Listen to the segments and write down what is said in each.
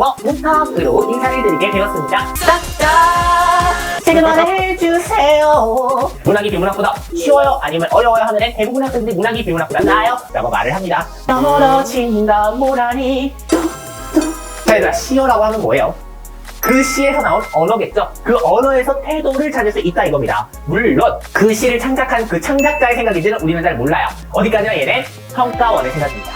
국어 문학으로 인사를 드리게 되었습니다. 짝짝! 제게 말해주세요. 문학이 비문학보다 쉬워요? 아니면 어려워요? 하면은 대부분 학생들이 문학이 비문학보다 나아요? 라고 말을 합니다. 떨어진다 모라니 자, 얘들아, 시어라고 하면 뭐예요? 그 시에서 나온 언어겠죠? 그 언어에서 태도를 찾을 수 있다 이겁니다. 물론 그 시를 창작한 그 창작자의 생각인지는 우리는 잘 몰라요. 어디까지나 얘는 평가원의 생각입니다.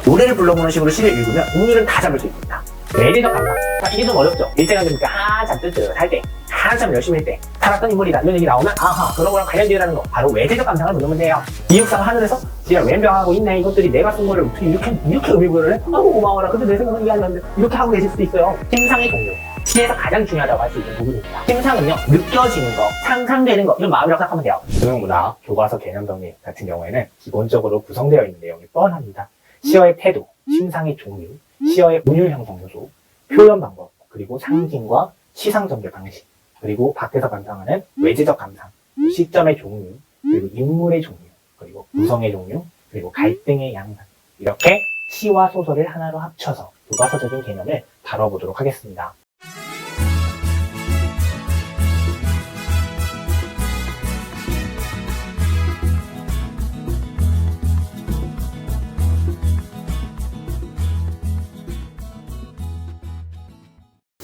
노래를 불러보는 식으로 시를 읽으면 운율은 다 잡을 수 있습니다. 외래적 감각. 이게 좀 어렵죠? 일제강점기 한참 뜨뜻할 때, 한참 열심히 할 때 살았던 인물이다 이런 얘기 나오면 아하 그런 거랑 관련되라는 거 바로 외재적 감상을 보면 돼요. 이육사가 하늘에서 지가 웬병하고 있네 이것들이 내가 쓴 거를 어떻게 이렇게 의미부여를 해? 아이고 고마워라 근데 내 생각은 이게 아니었는데 이렇게 하고 계실 수도 있어요. 심상의 종류 시에서 가장 중요하다고 할 수 있는 부분입니다. 심상은요 느껴지는 거, 상상되는 거 이런 마음이라고 생각하면 돼요. 수능문학, 교과서 개념 정리 같은 경우에는 기본적으로 구성되어 있는 내용이 뻔합니다. 시어의 태도, 심상의 종류, 시어의 운율 형성 요소, 표현 방법, 그리고 상징과 시상 전개 방식, 그리고 밖에서 감상하는 외재적 감상, 시점의 종류, 그리고 인물의 종류, 그리고 구성의 종류, 그리고 갈등의 양상 이렇게 시와 소설을 하나로 합쳐서 교과서적인 개념을 다뤄보도록 하겠습니다.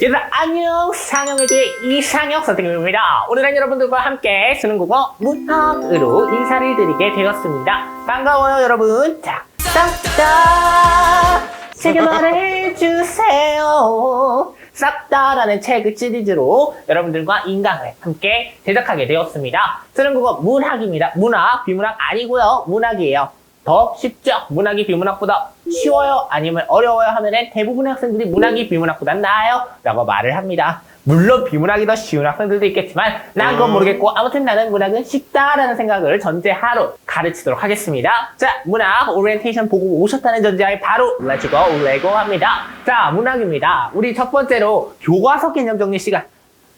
얘들아 안녕! 상영회의 이상혁 선생님입니다. 오늘은 여러분들과 함께 수능국어 문학으로 인사를 드리게 되었습니다. 반가워요 여러분. 자, 싹다 제게 말해주세요. 싹다라는 책 시리즈로 여러분들과 인강을 함께 제작하게 되었습니다. 수능국어 문학입니다. 문학, 비문학 아니고요. 문학이에요. 더 쉽죠? 문학이 비문학보다 쉬워요? 아니면 어려워요? 하면은 대부분의 학생들이 문학이 비문학보다 나아요? 라고 말을 합니다. 물론 비문학이 더 쉬운 학생들도 있겠지만 난 그건 모르겠고 아무튼 나는 문학은 쉽다라는 생각을 전제하로 가르치도록 하겠습니다. 자, 문학 오리엔테이션 보고 오셨다는 전제하에 바로 렛츠고 레고 합니다. 자, 문학입니다. 우리 첫 번째로 교과서 개념 정리 시간.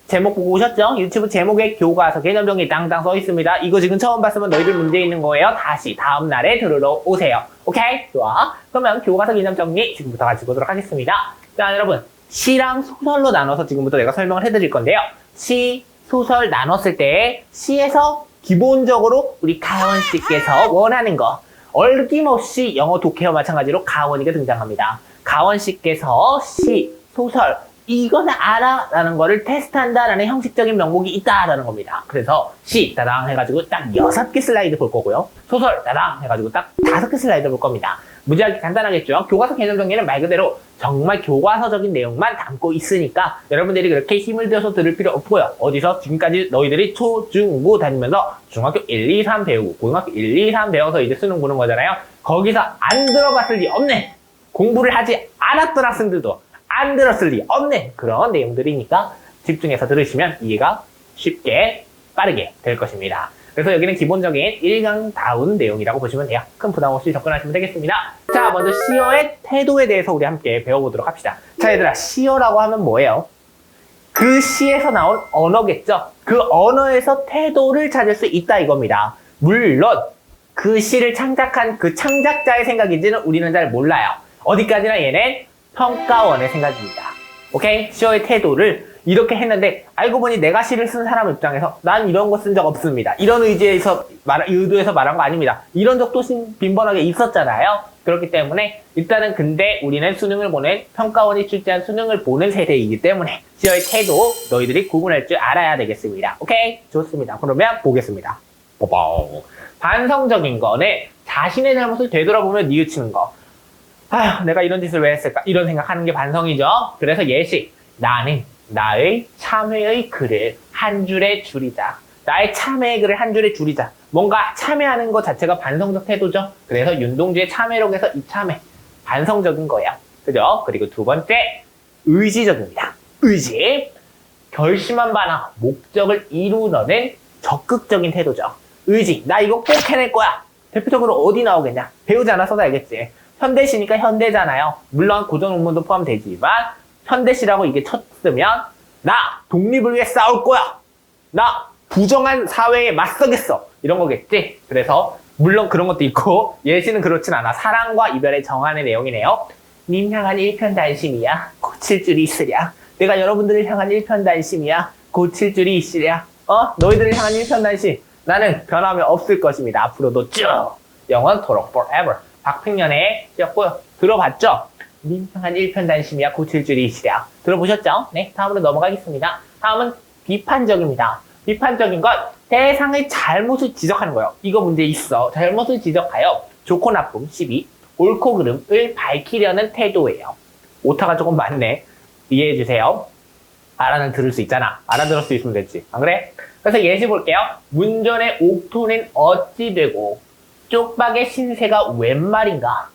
제목 보고 오셨죠? 유튜브 제목에 교과서 개념 정리 땅땅 써 있습니다. 이거 지금 처음 봤으면 너희들 문제 있는 거예요. 다시 다음 날에 들으러 오세요. 오케이? 좋아. 그러면 교과서 개념 정리 지금부터 같이 보도록 하겠습니다. 자, 여러분. 시랑 소설로 나눠서 지금부터 내가 설명을 해드릴 건데요. 시, 소설 나눴을 때 시에서 기본적으로 우리 가원 씨께서 원하는 거 어김없이 영어 독해와 마찬가지로 가원이가 등장합니다. 가원 씨께서 시, 소설 이거는 알아 라는 거를 테스트한다라는 형식적인 명목이 있다라는 겁니다. 그래서 시 따당 해가지고 딱 6개 슬라이드 볼 거고요. 소설 따당 해가지고 딱 5개 슬라이드 볼 겁니다. 무지하게 간단하겠죠? 교과서 개념 정리는 말 그대로 정말 교과서적인 내용만 담고 있으니까 여러분들이 그렇게 힘을 들여서 들을 필요 없고요. 어디서 지금까지 너희들이 초, 중, 고 다니면서 중학교 1, 2, 3 배우고 고등학교 1, 2, 3 배워서 이제 수능 보는 거잖아요. 거기서 안 들어봤을 리 없네. 공부를 하지 않았던 학생들도 안 들었을 리 없는 그런 내용들이니까 집중해서 들으시면 이해가 쉽게 빠르게 될 것입니다. 그래서 여기는 기본적인 1강다운 내용이라고 보시면 돼요. 큰 부담 없이 접근하시면 되겠습니다. 자, 먼저 시어의 태도에 대해서 우리 함께 배워보도록 합시다. 자, 얘들아, 시어라고 하면 뭐예요? 그 시에서 나온 언어겠죠? 그 언어에서 태도를 찾을 수 있다 이겁니다. 물론 그 시를 창작한 그 창작자의 생각인지는 우리는 잘 몰라요. 어디까지나 얘는 평가원의 생각입니다. 오케이? 시어의 태도를 이렇게 했는데 알고 보니 내가 시를 쓴 사람 입장에서 난 이런 거 쓴 적 없습니다. 이런 의도에서 말한 거 아닙니다. 이런 적도 빈번하게 있었잖아요. 그렇기 때문에 일단은 근데 우리는 수능을 보는 평가원이 출제한 수능을 보는 세대이기 때문에 시어의 태도 너희들이 구분할 줄 알아야 되겠습니다. 오케이? 좋습니다. 그러면 보겠습니다. 뽀뽀. 반성적인 거는 자신의 잘못을 되돌아보며 뉘우치는 거. 아휴, 내가 이런 짓을 왜 했을까? 이런 생각하는 게 반성이죠. 그래서 예시. 나는 나의 참회의 글을 한 줄에 줄이자. 나의 참회의 글을 한 줄에 줄이자. 뭔가 참회하는 것 자체가 반성적 태도죠. 그래서 윤동주의 참회록에서 이 참회. 반성적인 거야. 그죠? 그리고 두 번째, 의지적입니다. 의지. 결심한 바나 목적을 이루려는 적극적인 태도죠. 의지. 나 이거 꼭 해낼 거야. 대표적으로 어디 나오겠냐? 배우지 않아서도 알겠지. 현대시니까 현대잖아요. 물론 고전 논문도 포함되지만 현대시라고 이게 쳤으면 나 독립을 위해 싸울 거야. 나 부정한 사회에 맞서겠어. 이런 거겠지. 그래서 물론 그런 것도 있고 예시는 그렇진 않아. 사랑과 이별의 정한의 내용이네요. 님 향한 일편단심이야. 고칠 줄이 있으랴. 내가 여러분들을 향한 일편단심이야. 고칠 줄이 있으랴. 너희들을 향한 일편단심. 나는 변함이 없을 것입니다. 앞으로도 쭉. 영원토록 forever. 박팽년에 였고요. 들어봤죠? 님 향한 일편단심이야. 고칠 줄이 있으랴. 들어보셨죠? 네, 다음으로 넘어가겠습니다. 다음은 비판적입니다. 비판적인 건 대상의 잘못을 지적하는 거예요. 이거 문제 있어. 잘못을 지적하여 좋고 나쁨 12, 옳고 그름을 밝히려는 태도예요. 오타가 조금 많네. 이해해주세요. 알아는 들을 수 있잖아. 알아들을 수 있으면 됐지. 안 그래? 그래서 예시 볼게요. 문전의 옥토는 어찌 되고 쪽박의 신세가 웬 말인가?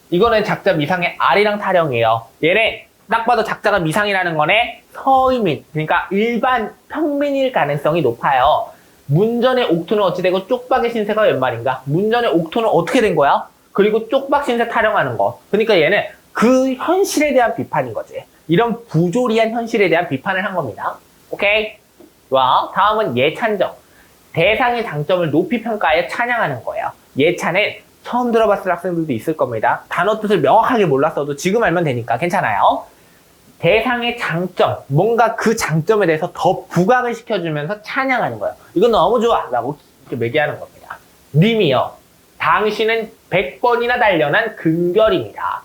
이거는 작자 미상의 R이랑 타령이에요. 얘네 딱 봐도 작자가 미상이라는 거네. 서의민, 그러니까 일반 평민일 가능성이 높아요. 문전의 옥토는 어찌 되고 쪽박의 신세가 웬 말인가? 문전의 옥토는 어떻게 된 거야? 그리고 쪽박 신세 타령하는 거. 그러니까 얘는 그 현실에 대한 비판인 거지. 이런 부조리한 현실에 대한 비판을 한 겁니다. 오케이? 좋아. 다음은 예찬정. 대상의 장점을 높이 평가하여 찬양하는 거예요. 예찬은 처음 들어봤을 학생들도 있을 겁니다. 단어 뜻을 명확하게 몰랐어도 지금 알면 되니까 괜찮아요. 대상의 장점, 뭔가 그 장점에 대해서 더 부각을 시켜주면서 찬양하는 거예요. 이건 너무 좋아! 라고 이렇게 매기하는 겁니다. 님이요. 당신은 100번이나 단련한 금결입니다.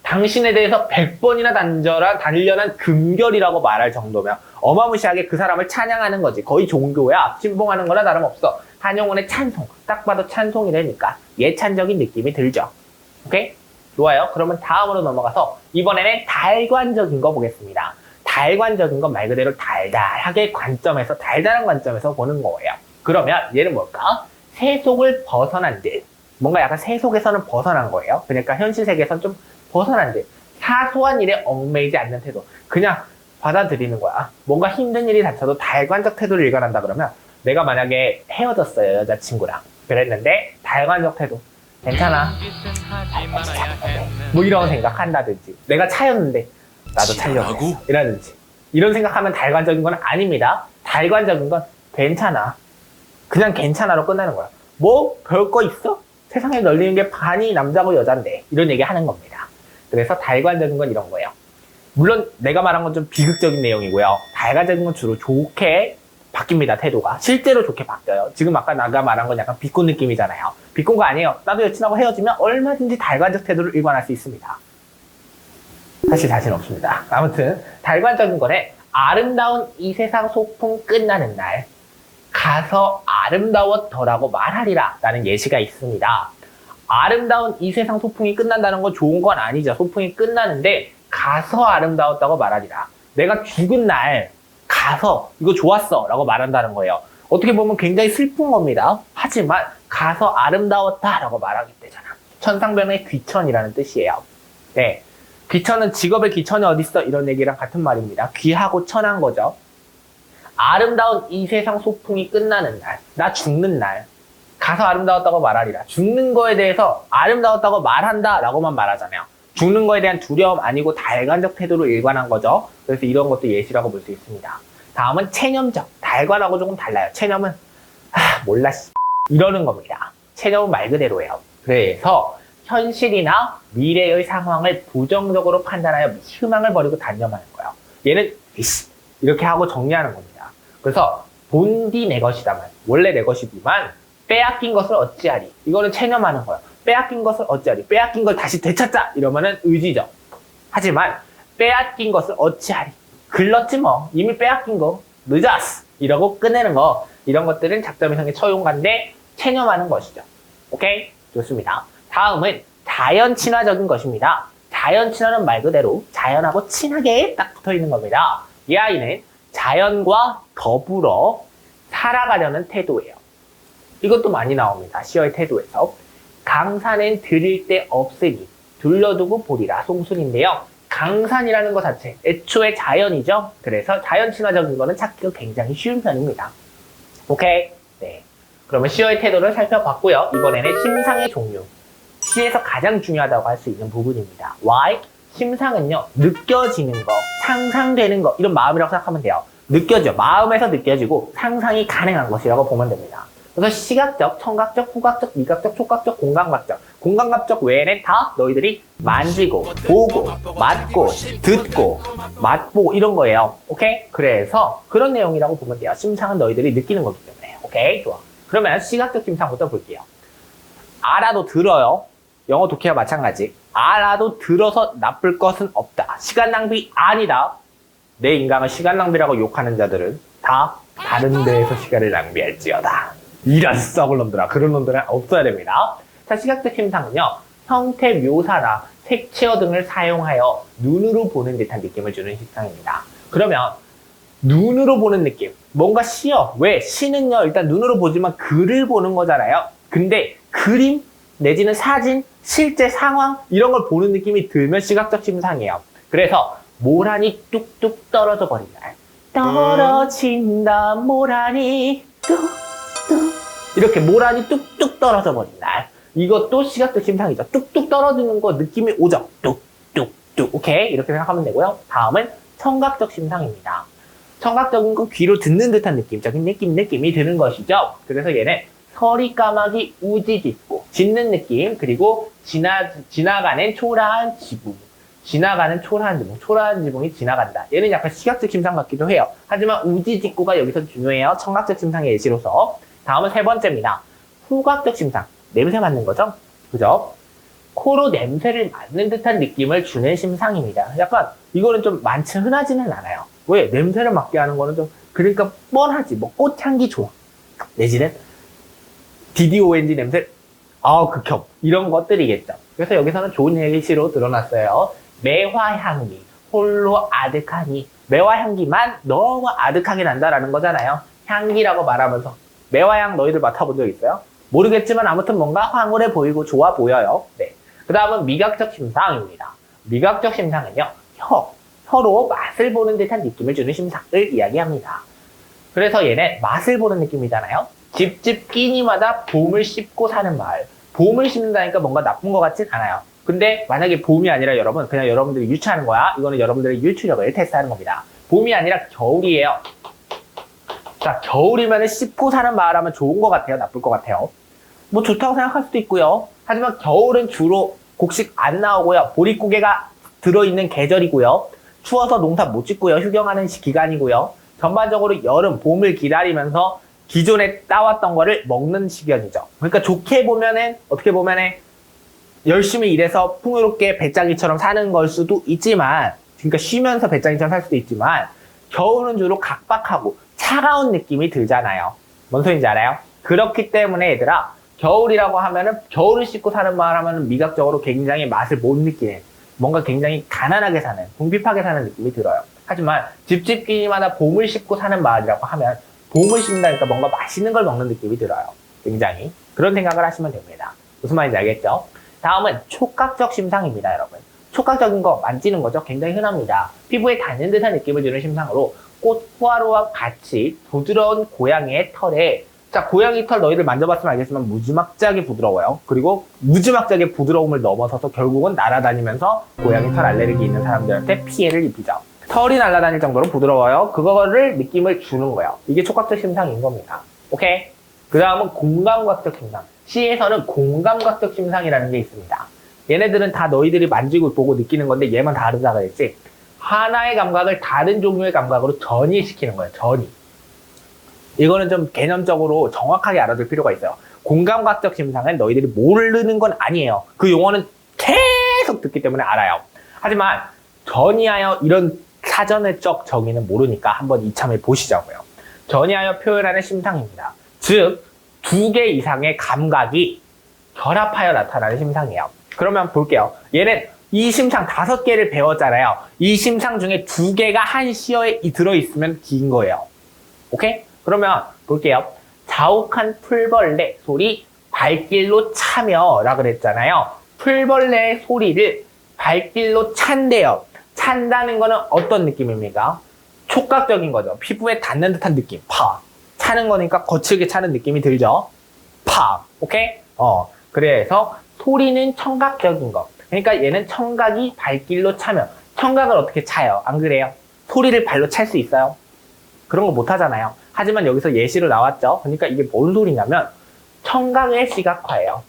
당신에 대해서 100번이나 단련한 금결이라고 말할 정도면 어마무시하게 그 사람을 찬양하는 거지. 거의 종교야. 신봉하는 거나 다름없어. 한용운의 찬송. 딱 봐도 찬송이라니까 예찬적인 느낌이 들죠. 오케이? 좋아요. 그러면 다음으로 넘어가서 이번에는 달관적인 거 보겠습니다. 달관적인 건 말 그대로 달달한 관점에서 보는 거예요. 그러면 얘는 뭘까? 세속을 벗어난 듯. 뭔가 약간 세속에서는 벗어난 거예요. 그러니까 현실 세계에서는 좀 벗어난 듯. 사소한 일에 얽매이지 않는 태도. 그냥 받아들이는 거야. 뭔가 힘든 일이 닥쳐도 달관적 태도를 일관한다 그러면 내가 만약에 헤어졌어요. 여자친구랑. 그랬는데 달관적 태도. 괜찮아. 뭐 이런 생각한다든지. 내가 차였는데 나도 차려고 이라든지. 이런 생각하면 달관적인 건 아닙니다. 달관적인 건 괜찮아. 그냥 괜찮아로 끝나는 거야. 뭐 별거 있어? 세상에 널리는 게 반이 남자고 여잔데 이런 얘기 하는 겁니다. 그래서 달관적인 건 이런 거예요. 물론 내가 말한 건 좀 비극적인 내용이고요. 달관적인 건 주로 좋게 바뀝니다. 태도가. 실제로 좋게 바뀌어요. 지금 아까 내가 말한 건 약간 비꼰 느낌이잖아요. 비꼰 거 아니에요. 나도 여친하고 헤어지면 얼마든지 달관적 태도를 일관할 수 있습니다. 사실 자신 없습니다. 아무튼 달관적인 거는 아름다운 이 세상 소풍 끝나는 날 가서 아름다웠더라고 말하리라 라는 예시가 있습니다. 아름다운 이 세상 소풍이 끝난다는 건 좋은 건 아니죠. 소풍이 끝나는데 가서 아름다웠다고 말하리라. 내가 죽은 날 가서 이거 좋았어 라고 말한다는 거예요. 어떻게 보면 굉장히 슬픈 겁니다. 하지만 가서 아름다웠다 라고 말하기 때잖아. 천상병의 귀천이라는 뜻이에요. 네, 귀천은 직업의 귀천이 어딨어 이런 얘기랑 같은 말입니다. 귀하고 천한 거죠. 아름다운 이 세상 소풍이 끝나는 날, 나 죽는 날 가서 아름다웠다고 말하리라. 죽는 거에 대해서 아름다웠다고 말한다 라고만 말하잖아요. 죽는 거에 대한 두려움 아니고 달관적 태도로 일관한 거죠. 그래서 이런 것도 예시라고 볼 수 있습니다. 다음은 체념적. 달관하고 조금 달라요. 체념은 몰라 이러는 겁니다. 체념은 말 그대로예요. 그래서 현실이나 미래의 상황을 부정적으로 판단하여 희망을 버리고 단념하는 거예요. 얘는 이렇게 하고 정리하는 겁니다. 그래서 본디 내 것이다만 원래 내 것이지만 빼앗긴 것을 어찌하리. 이거는 체념하는 거예요. 빼앗긴 것을 어찌하리. 빼앗긴 걸 다시 되찾자 이러면은 의지죠. 하지만 빼앗긴 것을 어찌하리. 글렀지 뭐. 이미 빼앗긴 거 늦었어 이러고 끝내는 거. 이런 것들은 작자미상의 처용관데 체념하는 것이죠. 오케이? 좋습니다. 다음은 자연 친화적인 것입니다. 자연 친화는 말 그대로 자연하고 친하게 딱 붙어 있는 겁니다. 이 아이는 자연과 더불어 살아가려는 태도예요. 이것도 많이 나옵니다. 시어의 태도에서. 강산엔 들일 데 없으니 둘러두고 보리라 송술인데요. 강산이라는 것 자체 애초에 자연이죠. 그래서 자연 친화적인 거는 찾기가 굉장히 쉬운 편입니다. 오케이? 네. 그러면 시어의 태도를 살펴봤고요. 이번에는 심상의 종류. 시에서 가장 중요하다고 할 수 있는 부분입니다. Why? 심상은요, 느껴지는 거, 상상되는 거, 이런 마음이라고 생각하면 돼요. 느껴져. 마음에서 느껴지고 상상이 가능한 것이라고 보면 됩니다. 그래서 시각적, 청각적, 후각적, 미각적, 촉각적, 공감각적. 공감각적 외에는 다 너희들이 만지고, 보고, 맡고, 듣고, 맛보고 이런 거예요. 오케이? 그래서 그런 내용이라고 보면 돼요. 심상은 너희들이 느끼는 거기 때문에. 오케이? 좋아. 그러면 시각적 심상부터 볼게요. 알아도 들어요. 영어 독해와 마찬가지. 알아도 들어서 나쁠 것은 없다. 시간 낭비 아니다. 내 인강을 시간 낭비라고 욕하는 자들은 다 다른 데에서 시간을 낭비할지어다. 이런 썩을 놈들아. 그런 놈들은 없어야 됩니다. 자, 시각적 심상은요. 형태 묘사나 색채어 등을 사용하여 눈으로 보는 듯한 느낌을 주는 심상입니다. 그러면 눈으로 보는 느낌. 뭔가 시어. 왜? 시는요. 일단 눈으로 보지만 글을 보는 거잖아요. 근데 그림 내지는 사진, 실제 상황 이런 걸 보는 느낌이 들면 시각적 심상이에요. 그래서 모란이 뚝뚝 떨어져 버린 날. 떨어진다 모란이 뚝뚝 이렇게 모란이 뚝뚝 떨어져 버린 날. 이것도 시각적 심상이죠. 뚝뚝 떨어지는 거 느낌이 오죠. 뚝뚝뚝. 오케이? 이렇게 생각하면 되고요. 다음은 청각적 심상입니다. 청각적인 건 귀로 듣는 듯한 느낌적인 느낌이 드는 것이죠. 그래서 얘는 서리 까마귀 우지짓고 짖는 느낌, 그리고 지나가는 초라한 지붕. 지나가는 초라한 지붕. 초라한 지붕이 지나간다. 얘는 약간 시각적 심상 같기도 해요. 하지만 우지짓고가 여기서 중요해요. 청각적 심상의 예시로서. 다음은 세 번째입니다. 후각적 심상. 냄새 맡는 거죠? 그죠? 코로 냄새를 맡는 듯한 느낌을 주는 심상입니다. 약간 이거는 좀 많지 흔하지는 않아요. 왜? 냄새를 맡게 하는 거는 좀 그러니까 뻔하지. 뭐 꽃향기 좋아. 내지는 DDONG 냄새 극혐. 이런 것들이겠죠. 그래서 여기서는 좋은 예시로 드러났어요. 매화향기. 홀로 아득하니. 매화향기만 너무 아득하게 난다라는 거잖아요. 향기라고 말하면서 매화향 너희들 맡아본 적 있어요? 모르겠지만 아무튼 뭔가 황홀해 보이고 좋아 보여요. 네. 그 다음은 미각적 심상입니다. 미각적 심상은요. 혀로 맛을 보는 듯한 느낌을 주는 심상을 이야기합니다. 그래서 얘는 맛을 보는 느낌이잖아요. 집집 끼니마다 봄을 씹고 사는 마을. 봄을 씹는다니까 뭔가 나쁜 것 같진 않아요. 근데 만약에 봄이 아니라 여러분 그냥 여러분들이 유추하는 거야. 이거는 여러분들의 유추력을 테스트하는 겁니다. 봄이 아니라 겨울이에요. 자, 겨울이면 씹고 사는 마을 하면 좋은 것 같아요? 나쁠 것 같아요? 뭐 좋다고 생각할 수도 있고요. 하지만 겨울은 주로 곡식 안 나오고요. 보릿고개가 들어있는 계절이고요. 추워서 농사 못 짓고요. 휴경하는 기간이고요. 전반적으로 여름, 봄을 기다리면서 기존에 따왔던 거를 먹는 시간이죠. 그러니까 좋게 보면은 어떻게 보면은 열심히 일해서 풍요롭게 배짱이처럼 사는 걸 수도 있지만, 그러니까 쉬면서 배짱이처럼 살 수도 있지만, 겨울은 주로 각박하고 차가운 느낌이 들잖아요. 뭔 소리인지 알아요? 그렇기 때문에 얘들아, 겨울이라고 하면은 겨울을 씹고 사는 마을 하면은 미각적으로 굉장히 맛을 못 느끼는, 뭔가 굉장히 가난하게 사는, 궁핍하게 사는 느낌이 들어요. 하지만 집집끼리마다 봄을 씹고 사는 마을이라고 하면 봄을 씹는다니까 뭔가 맛있는 걸 먹는 느낌이 들어요. 굉장히 그런 생각을 하시면 됩니다. 무슨 말인지 알겠죠? 다음은 촉각적 심상입니다, 여러분. 촉각적인 거 만지는 거죠. 굉장히 흔합니다. 피부에 닿는 듯한 느낌을 주는 심상으로 꽃 포화로와 같이 부드러운 고양이의 털에, 자, 고양이 털 너희들 만져봤으면 알겠지만 무지막지하게 부드러워요. 그리고 무지막지하게 부드러움을 넘어서서 결국은 날아다니면서 고양이 털 알레르기 있는 사람들한테 피해를 입히죠. 털이 날아다닐 정도로 부드러워요. 그거를 느낌을 주는 거예요. 이게 촉각적 심상인 겁니다. 오케이? 그 다음은 공감각적 심상. 시에서는 공감각적 심상이라는 게 있습니다. 얘네들은 다 너희들이 만지고 보고 느끼는 건데 얘만 다르다고 했지. 하나의 감각을 다른 종류의 감각으로 전이시키는 거예요. 전이. 이거는 좀 개념적으로 정확하게 알아둘 필요가 있어요. 공감각적 심상은 너희들이 모르는 건 아니에요. 그 용어는 계속 듣기 때문에 알아요. 하지만 전이하여 이런 사전의적 정의는 모르니까 한번 이참에 보시자고요. 전이하여 표현하는 심상입니다. 즉, 2개 이상의 감각이 결합하여 나타나는 심상이에요. 그러면 볼게요. 얘는 이 심상 5개를 배웠잖아요. 이 심상 중에 2개가 한 시어에 들어있으면 긴 거예요. 오케이? 그러면 볼게요. 자욱한 풀벌레 소리 발길로 차며라 그랬잖아요. 풀벌레의 소리를 발길로 찬대요. 찬다는 거는 어떤 느낌입니까? 촉각적인 거죠. 피부에 닿는 듯한 느낌. 팍. 차는 거니까 거칠게 차는 느낌이 들죠. 팍. 오케이? 그래서 소리는 청각적인 거. 그러니까 얘는 청각이 발길로 차면, 청각을 어떻게 차요? 안 그래요? 소리를 발로 찰 수 있어요? 그런 거 못 하잖아요. 하지만 여기서 예시로 나왔죠. 그러니까 이게 뭔 소리냐면 청각의 시각화예요.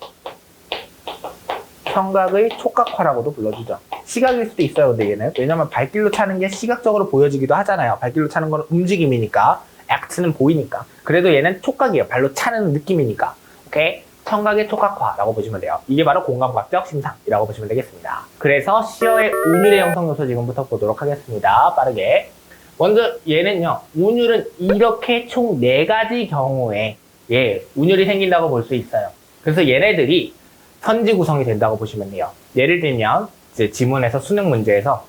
청각의 촉각화라고도 불러주죠. 시각일 수도 있어요, 근데 얘는. 왜냐면 발길로 차는 게 시각적으로 보여지기도 하잖아요. 발길로 차는 건 움직임이니까, 액트는 보이니까. 그래도 얘는 촉각이에요. 발로 차는 느낌이니까. 오케이? 청각의 촉각화라고 보시면 돼요. 이게 바로 공감각적 심상이라고 보시면 되겠습니다. 그래서 시어의 운율의 형성 요소 지금부터 보도록 하겠습니다. 빠르게. 먼저 얘는요, 운율은 이렇게 총 4가지 경우에 운율이 생긴다고 볼 수 있어요. 그래서 얘네들이 선지 구성이 된다고 보시면 돼요. 예를 들면 이제 지문에서 수능 문제에서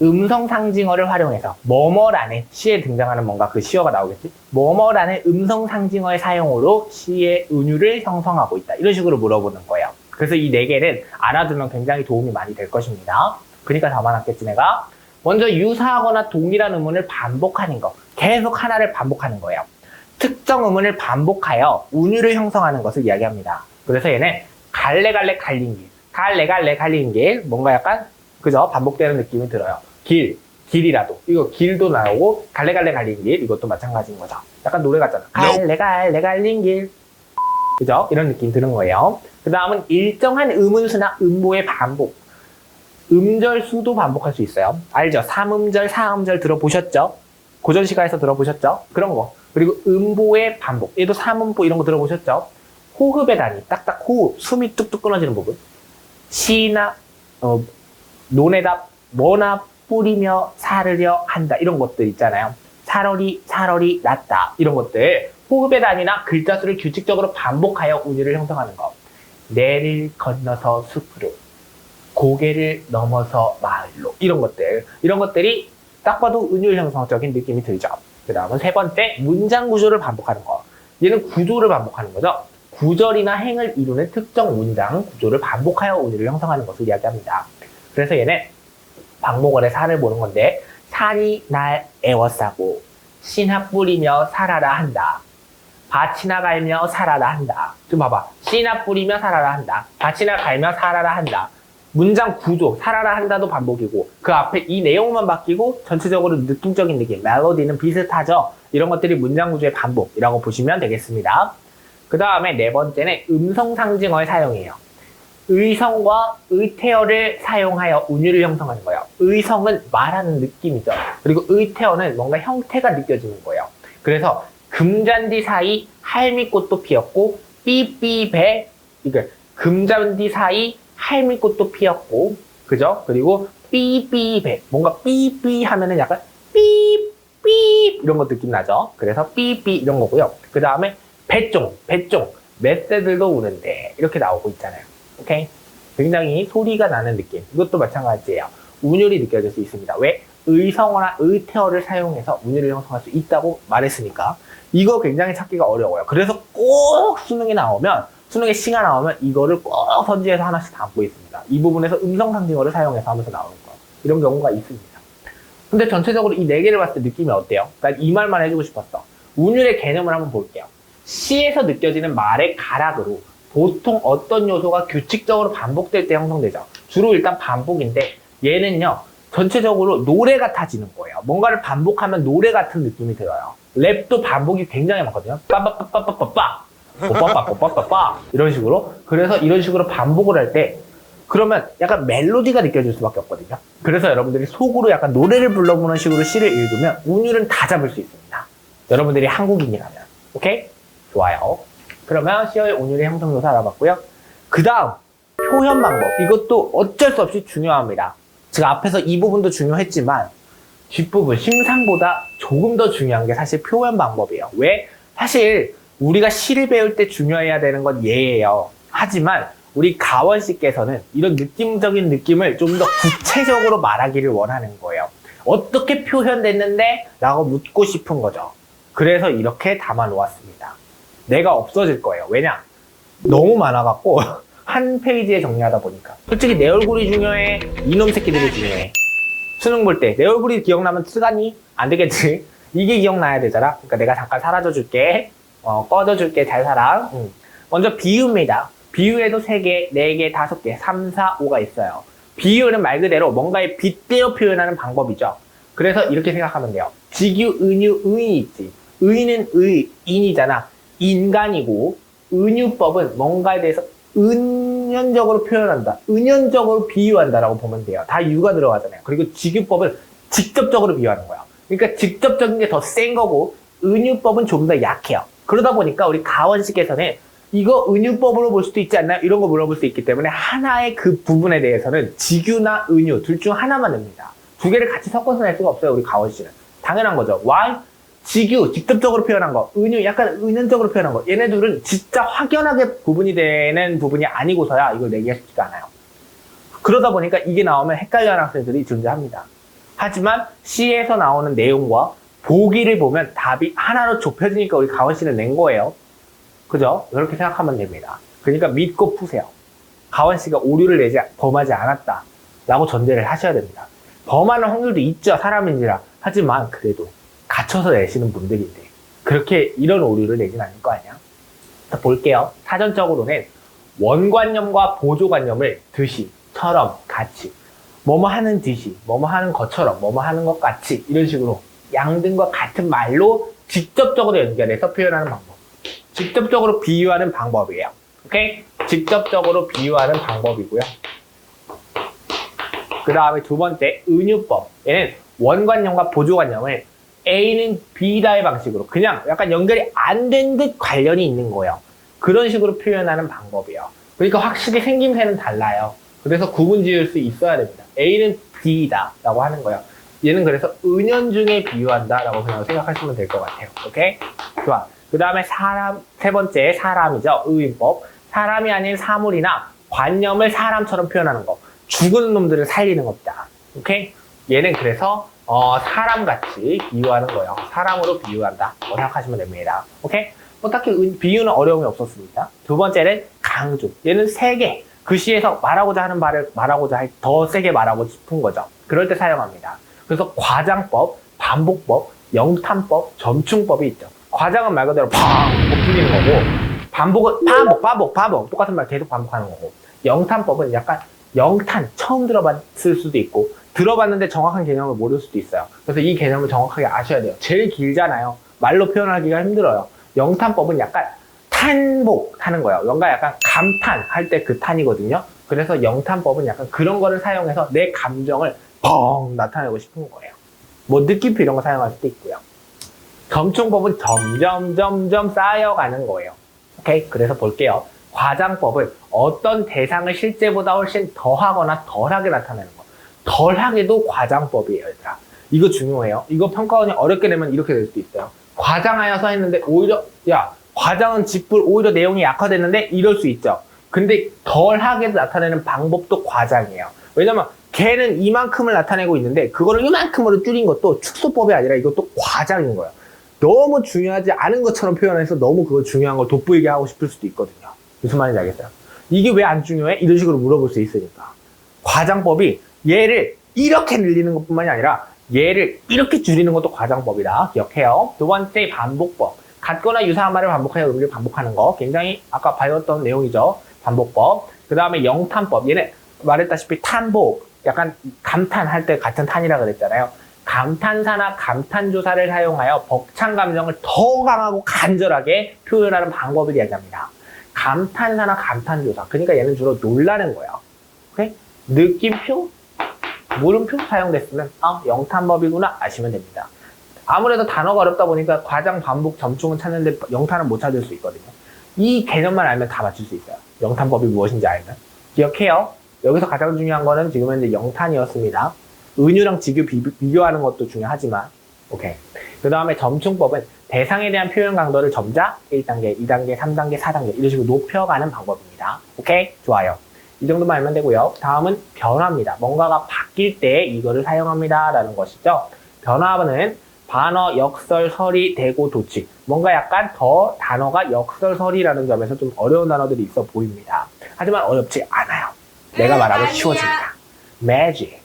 음성 상징어를 활용해서 뭐뭐라는 시에 등장하는 뭔가 그 시어가 나오겠지? 뭐뭐라는 음성 상징어의 사용으로 시의 운율을 형성하고 있다. 이런 식으로 물어보는 거예요. 그래서 이 4개는 알아두면 굉장히 도움이 많이 될 것입니다. 그러니까 담아놨겠지 내가. 먼저 유사하거나 동일한 음운을 반복하는 거. 계속 하나를 반복하는 거예요. 특정 음운을 반복하여 운율을 형성하는 것을 이야기합니다. 그래서 얘는 갈래갈래 갈린 길. 갈래갈래 갈린 길. 뭔가 약간 그죠? 반복되는 느낌이 들어요. 길이라도. 이거 길도 나오고, 갈래갈래 갈린 길. 이것도 마찬가지인 거죠. 약간 노래 같잖아. 갈래갈래 갈린 길. 그죠? 이런 느낌 드는 거예요. 그 다음은 일정한 음운수나 음보의 반복. 음절 수도 반복할 수 있어요. 알죠? 3음절, 4음절 들어보셨죠? 고전시가에서 들어보셨죠? 그런 거. 그리고 음보의 반복. 얘도 3음보 이런 거 들어보셨죠? 호흡의 단위. 딱딱 호흡. 숨이 뚝뚝 끊어지는 부분. 시나, 논에다 뭐나 뿌리며 사르려 한다. 이런 것들 있잖아요. 살얼이 났다. 이런 것들. 호흡의 단위나 글자 수를 규칙적으로 반복하여 운율을 형성하는 것. 내를 건너서 숲으로. 고개를 넘어서 마을로. 이런 것들. 이런 것들이 딱 봐도 운율 형성적인 느낌이 들죠. 그 다음은 3번째, 문장 구조를 반복하는 거. 얘는 구조를 반복하는 거죠. 구절이나 행을 이루는 특정 문장 구조를 반복하여 운율을 형성하는 것을 이야기합니다. 그래서 얘는 박목월의 산을 보는 건데, 산이 날 애워싸고 씨나 뿌리며 살아라 한다. 밭이나 갈며 살아라 한다. 좀 봐봐. 씨나 뿌리며 살아라 한다. 밭이나 갈며 살아라 한다. 문장 구조, 살아라 한다도 반복이고, 그 앞에 이 내용만 바뀌고 전체적으로 느낌적인 느낌, 멜로디는 비슷하죠. 이런 것들이 문장 구조의 반복이라고 보시면 되겠습니다. 그 다음에 4번째는 음성 상징어의 사용이에요. 의성과 의태어를 사용하여 운율을 형성하는 거예요. 의성은 말하는 느낌이죠. 그리고 의태어는 뭔가 형태가 느껴지는 거예요. 그래서 금잔디 사이 할미꽃도 피었고, 삐삐배, 이거 금잔디 사이 할미꽃도 피었고, 그죠? 그리고 삐삐배, 뭔가 삐삐 하면은 약간 삐삐 이런 거 느낌 나죠? 그래서 삐삐 이런 거고요. 그 다음에 배종, 멧새들도 우는데 이렇게 나오고 있잖아요. 오케이? 굉장히 소리가 나는 느낌. 이것도 마찬가지예요. 운율이 느껴질 수 있습니다. 왜? 의성어나 의태어를 사용해서 운율을 형성할 수 있다고 말했으니까. 이거 굉장히 찾기가 어려워요. 그래서 꼭 수능에 시가 나오면 이거를 꼭 선지에서 하나씩 담고 있습니다. 이 부분에서 음성 상징어를 사용해서 하면서 나오는 거. 이런 경우가 있습니다. 근데 전체적으로 이 4개를 봤을 때 느낌이 어때요? 난 이 말만 해주고 싶었어. 운율의 개념을 한번 볼게요. 시에서 느껴지는 말의 가락으로 보통 어떤 요소가 규칙적으로 반복될 때 형성되죠. 주로 일단 반복인데, 얘는요 전체적으로 노래 같아지는 거예요. 뭔가를 반복하면 노래 같은 느낌이 들어요. 랩도 반복이 굉장히 많거든요. 빠빠빠빠빠빠 빠빠빠빠빠 이런 식으로. 그래서 이런 식으로 반복을 할 때 그러면 약간 멜로디가 느껴질 수밖에 없거든요. 그래서 여러분들이 속으로 약간 노래를 불러보는 식으로 시를 읽으면 운율은 다 잡을 수 있습니다. 여러분들이 한국인이라면. 오케이? 좋아요. 그러면 시어의 운율의 형성 요소 알아봤고요. 그 다음 표현 방법. 이것도 어쩔 수 없이 중요합니다. 제가 앞에서 이 부분도 중요했지만 뒷부분 심상보다 조금 더 중요한 게 사실 표현 방법이에요. 왜? 사실 우리가 시를 배울 때 중요해야 되는 건 예예요. 하지만 우리 가원 씨께서는 이런 느낌적인 느낌을 좀 더 구체적으로 말하기를 원하는 거예요. 어떻게 표현됐는데? 라고 묻고 싶은 거죠. 그래서 이렇게 담아 놓았습니다. 내가 없어질 거예요. 왜냐? 너무 많아갖고 한 페이지에 정리하다 보니까. 솔직히 내 얼굴이 중요해? 이놈 새끼들이 중요해. 수능 볼 때 내 얼굴이 기억나면 쓰가니? 안 되겠지? 이게 기억나야 되잖아. 그러니까 내가 잠깐 사라져 줄게. 꺼져줄게. 잘 살아. 먼저 비유입니다. 비유에도 3개, 4개, 5개, 3, 4, 5가 있어요. 비유는 말 그대로 뭔가에 빗대어 표현하는 방법이죠. 그래서 이렇게 생각하면 돼요. 직유, 은유, 의이 있지. 의는 의, 인이잖아. 인간이고, 은유법은 뭔가에 대해서 평면적으로 표현한다, 은연적으로 비유한다라고 보면 돼요. 다 유가 들어가잖아요. 그리고 직유법은 직접적으로 비유하는 거예요. 그러니까 직접적인 게 더 센 거고 은유법은 좀 더 약해요. 그러다 보니까 우리 가원식에서는 이거 은유법으로 볼 수도 있지 않나요? 이런 거 물어볼 수 있기 때문에 하나의 그 부분에 대해서는 직유나 은유 둘 중 하나만 냅니다. 두 개를 같이 섞어서 낼 수가 없어요. 우리 가원식은. 당연한 거죠. Why? 직유, 직접적으로 표현한 거, 은유, 약간 은연적으로 표현한 거. 얘네 둘은 진짜 확연하게 구분이 되는 부분이 아니고서야 이걸 내기가 쉽지가 않아요. 그러다 보니까 이게 나오면 헷갈려하는 학생들이 존재합니다. 하지만 C에서 나오는 내용과 보기를 보면 답이 하나로 좁혀지니까 우리 가원씨는 낸 거예요. 그죠? 이렇게 생각하면 됩니다. 그러니까 믿고 푸세요. 가원씨가 오류를 범하지 않았다 라고 전제를 하셔야 됩니다. 범하는 확률도 있죠. 사람인지라. 하지만 그래도 갇혀서 내시는 분들인데 그렇게 이런 오류를 내진 않을 거 아니야? 자, 볼게요. 사전적으로는 원관념과 보조관념을 듯이, 처럼, 같이, 뭐뭐 하는 듯이, 뭐뭐 하는 것처럼, 뭐뭐 하는 것 같이 이런 식으로 양등과 같은 말로 직접적으로 연결해서 표현하는 방법. 직접적으로 비유하는 방법이에요. 오케이? 직접적으로 비유하는 방법이고요. 그 다음에 두 번째, 은유법. 얘는 원관념과 보조관념을 A는 B다의 방식으로 그냥 약간 연결이 안 된 듯 관련이 있는 거예요. 그런 식으로 표현하는 방법이에요. 그러니까 확실히 생김새는 달라요. 그래서 구분 지을 수 있어야 됩니다. A는 B다 라고 하는 거예요. 얘는 그래서 은연중에 비유한다 라고 그냥 생각하시면 될 것 같아요. 오케이? 좋아. 그 다음에 세 번째 사람이죠. 의인법. 사람이 아닌 사물이나 관념을 사람처럼 표현하는 거. 죽은 놈들을 살리는 겁니다. 오케이? 얘는 그래서 사람같이 비유하는 거예요. 사람으로 비유한다. 생각하시면 됩니다. 오케이? 뭐 딱히 비유는 어려움이 없었습니다. 두 번째는 강조. 얘는 세게. 그 시에서 말하고자 하는 말을 더 세게 말하고 싶은 거죠. 그럴 때 사용합니다. 그래서 과장법, 반복법, 영탄법, 점충법이 있죠. 과장은 말 그대로 팡! 엎드리는 거고, 반복은 반복. 똑같은 말 계속 반복하는 거고, 영탄법은 약간 영탄, 처음 들어봤을 수도 있고, 들어봤는데 정확한 개념을 모를 수도 있어요. 그래서 이 개념을 정확하게 아셔야 돼요. 제일 길잖아요. 말로 표현하기가 힘들어요. 영탄법은 약간 탄복하는 거예요. 뭔가 약간 감탄할 때 그 탄이거든요. 그래서 영탄법은 약간 그런 거를 사용해서 내 감정을 펑 나타내고 싶은 거예요. 뭐 느낌표 이런 거 사용할 수도 있고요. 점충법은 점점 쌓여가는 거예요. 오케이? 그래서 볼게요. 과장법은 어떤 대상을 실제보다 훨씬 더하거나 덜하게 나타내는 거. 덜하게도 과장법이에요, 얘들아. 이거 중요해요. 이거 평가원이 어렵게 내면 이렇게 될 수도 있어요. 과장하여서 했는데 오히려 과장은 직불 오히려 내용이 약화됐는데 이럴 수 있죠. 근데 덜하게 나타내는 방법도 과장이에요. 왜냐면 걔는 이만큼을 나타내고 있는데 그거를 이만큼으로 줄인 것도 축소법이 아니라 이것도 과장인 거예요. 너무 중요하지 않은 것처럼 표현해서 너무 그거 중요한 걸 돋보이게 하고 싶을 수도 있거든요. 무슨 말인지 알겠어요? 이게 왜 안 중요해? 이런 식으로 물어볼 수 있으니까. 과장법이 얘를 이렇게 늘리는 것뿐만이 아니라 얘를 이렇게 줄이는 것도 과장법이다. 기억해요. 두 번째, 반복법. 같거나 유사한 말을 반복하여 의미를 반복하는 거. 굉장히 아까 배웠던 내용이죠. 반복법. 그 다음에 영탄법. 얘는 말했다시피 탄복. 약간 감탄할 때 같은 탄이라 그랬잖아요. 감탄사나 감탄조사를 사용하여 벅찬 감정을 더 강하고 간절하게 표현하는 방법을 이야기합니다. 감탄사나 감탄조사. 그러니까 얘는 주로 놀라는 거예요. 오케이? 느낌표, 물음표 사용됐으면 영탄법이구나 아시면 됩니다. 아무래도 단어가 어렵다 보니까 과장, 반복, 점충은 찾는데 영탄은 못 찾을 수 있거든요. 이 개념만 알면 다 맞출 수 있어요. 영탄법이 무엇인지 알면. 기억해요. 여기서 가장 중요한 거는 지금 현재 영탄이었습니다. 은유랑 직유 비교하는 것도 중요하지만 오케이. 그 다음에 점충법은 대상에 대한 표현 강도를 점자 1단계, 2단계, 3단계, 4단계 이런 식으로 높여가는 방법입니다. 오케이? 좋아요. 이 정도만 알면 되고요. 다음은 변화입니다. 뭔가가 바뀔 때 이거를 사용합니다 라는 것이죠. 변화는 반어, 역설, 설이, 대고, 도치. 뭔가 약간 더 단어가 역설, 설이라는 점에서 좀 어려운 단어들이 있어 보입니다. 하지만 어렵지 않아요. 내가 말하면 쉬워집니다. magic,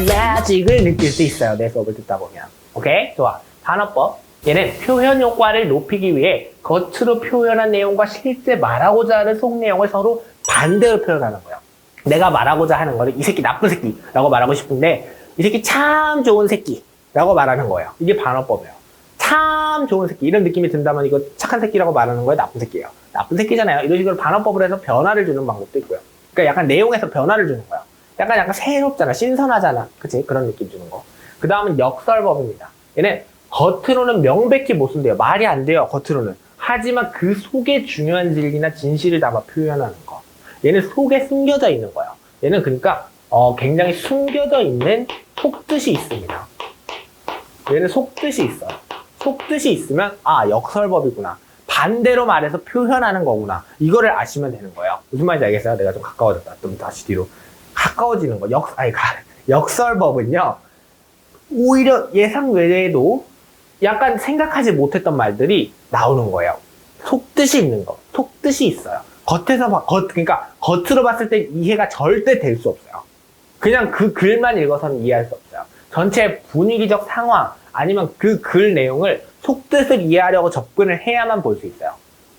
magic을 느낄 수 있어요. 내 수업을 듣다 보면. 오케이? 좋아. 단어법. 얘는 표현 효과를 높이기 위해 겉으로 표현한 내용과 실제 말하고자 하는 속 내용을 서로 반대로 표현하는 거예요. 내가 말하고자 하는 거를 이 새끼 나쁜 새끼라고 말하고 싶은데 이 새끼 참 좋은 새끼라고 말하는 거예요. 이게 반어법이에요. 참 참 좋은 새끼 이런 느낌이 든다면 이거 착한 새끼라고 말하는 거예요? 나쁜 새끼예요? 나쁜 새끼잖아요. 이런 식으로 반어법을 해서 변화를 주는 방법도 있고요. 그러니까 약간 내용에서 변화를 주는 거예요. 약간 새롭잖아. 신선하잖아. 그치? 그런 느낌 주는 거. 그 다음은 역설법입니다. 얘는 겉으로는 명백히 못 쓴대요. 말이 안 돼요. 겉으로는. 하지만 그 속에 중요한 진리나 진실을 담아 표현하는 거. 얘는 속에 숨겨져 있는 거예요. 얘는 그러니까 굉장히 숨겨져 있는 속뜻이 있습니다. 얘는 속뜻이 있어요. 속뜻이 있으면 역설법이구나. 반대로 말해서 표현하는 거구나. 이거를 아시면 되는 거예요. 무슨 말인지 알겠어요? 내가 좀 가까워졌다. 좀 다시 뒤로. 가까워지는 거. 역설법은요. 오히려 예상 외에도 약간 생각하지 못했던 말들이 나오는 거예요. 속뜻이 있는 거. 속뜻이 있어요. 그러니까 겉으로 봤을 때 이해가 절대 될 수 없어요. 그냥 그 글만 읽어서는 이해할 수 없어요. 전체 분위기적 상황 아니면 그 글 내용을 속뜻을 이해하려고 접근을 해야만 볼 수 있어요.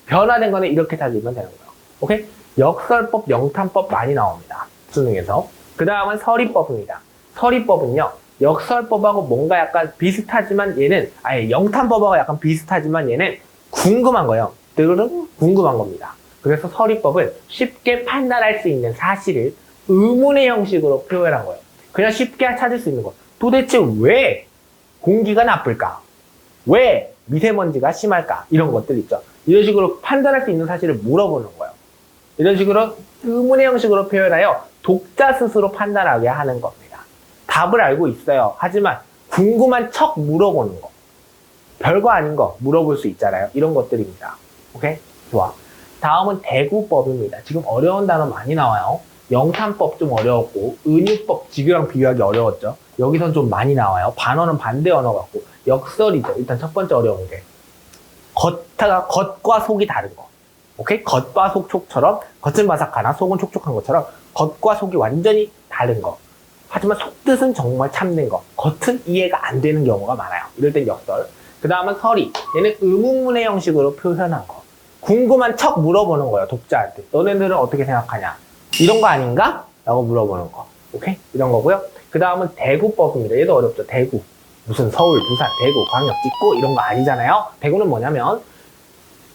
변화된 거는 이렇게 찾으면 되는 거예요. 오케이? 역설법, 영탄법 많이 나옵니다. 수능에서. 그 다음은 서리법입니다. 서리법은요. 역설법하고 뭔가 약간 비슷하지만 얘는 영탄법하고 약간 비슷하지만 얘는 궁금한 거예요. 궁금한 겁니다. 그래서 서리법은 쉽게 판단할 수 있는 사실을 의문의 형식으로 표현한 거예요. 그냥 쉽게 찾을 수 있는 거. 도대체 왜 공기가 나쁠까? 왜 미세먼지가 심할까? 이런 것들 있죠. 이런 식으로 판단할 수 있는 사실을 물어보는 거예요. 이런 식으로 의문의 형식으로 표현하여 독자 스스로 판단하게 하는 겁니다. 답을 알고 있어요. 하지만 궁금한 척 물어보는 거. 별거 아닌 거 물어볼 수 있잖아요. 이런 것들입니다. 오케이? 좋아. 다음은 대구법입니다. 지금 어려운 단어 많이 나와요. 영탄법 좀 어려웠고, 은유법 지규랑 비교하기 어려웠죠. 여기선 좀 많이 나와요. 반어는 반대 언어 같고, 역설이죠. 일단 첫 번째 어려운 게. 겉과 속이 다른 거. 오케이? 겉과 속촉처럼, 겉은 바삭하나 속은 촉촉한 것처럼, 겉과 속이 완전히 다른 거. 하지만 속뜻은 정말 참는 거. 겉은 이해가 안 되는 경우가 많아요. 이럴 땐 역설. 그 다음은 서리. 얘는 의문문의 형식으로 표현한 거. 궁금한 척 물어보는 거예요, 독자한테. 너네들은 어떻게 생각하냐? 이런 거 아닌가? 라고 물어보는 거. 오케이? 이런 거고요. 그 다음은 대구법입니다. 얘도 어렵죠. 대구. 무슨 서울, 부산, 대구, 광역, 찍고 이런 거 아니잖아요. 대구는 뭐냐면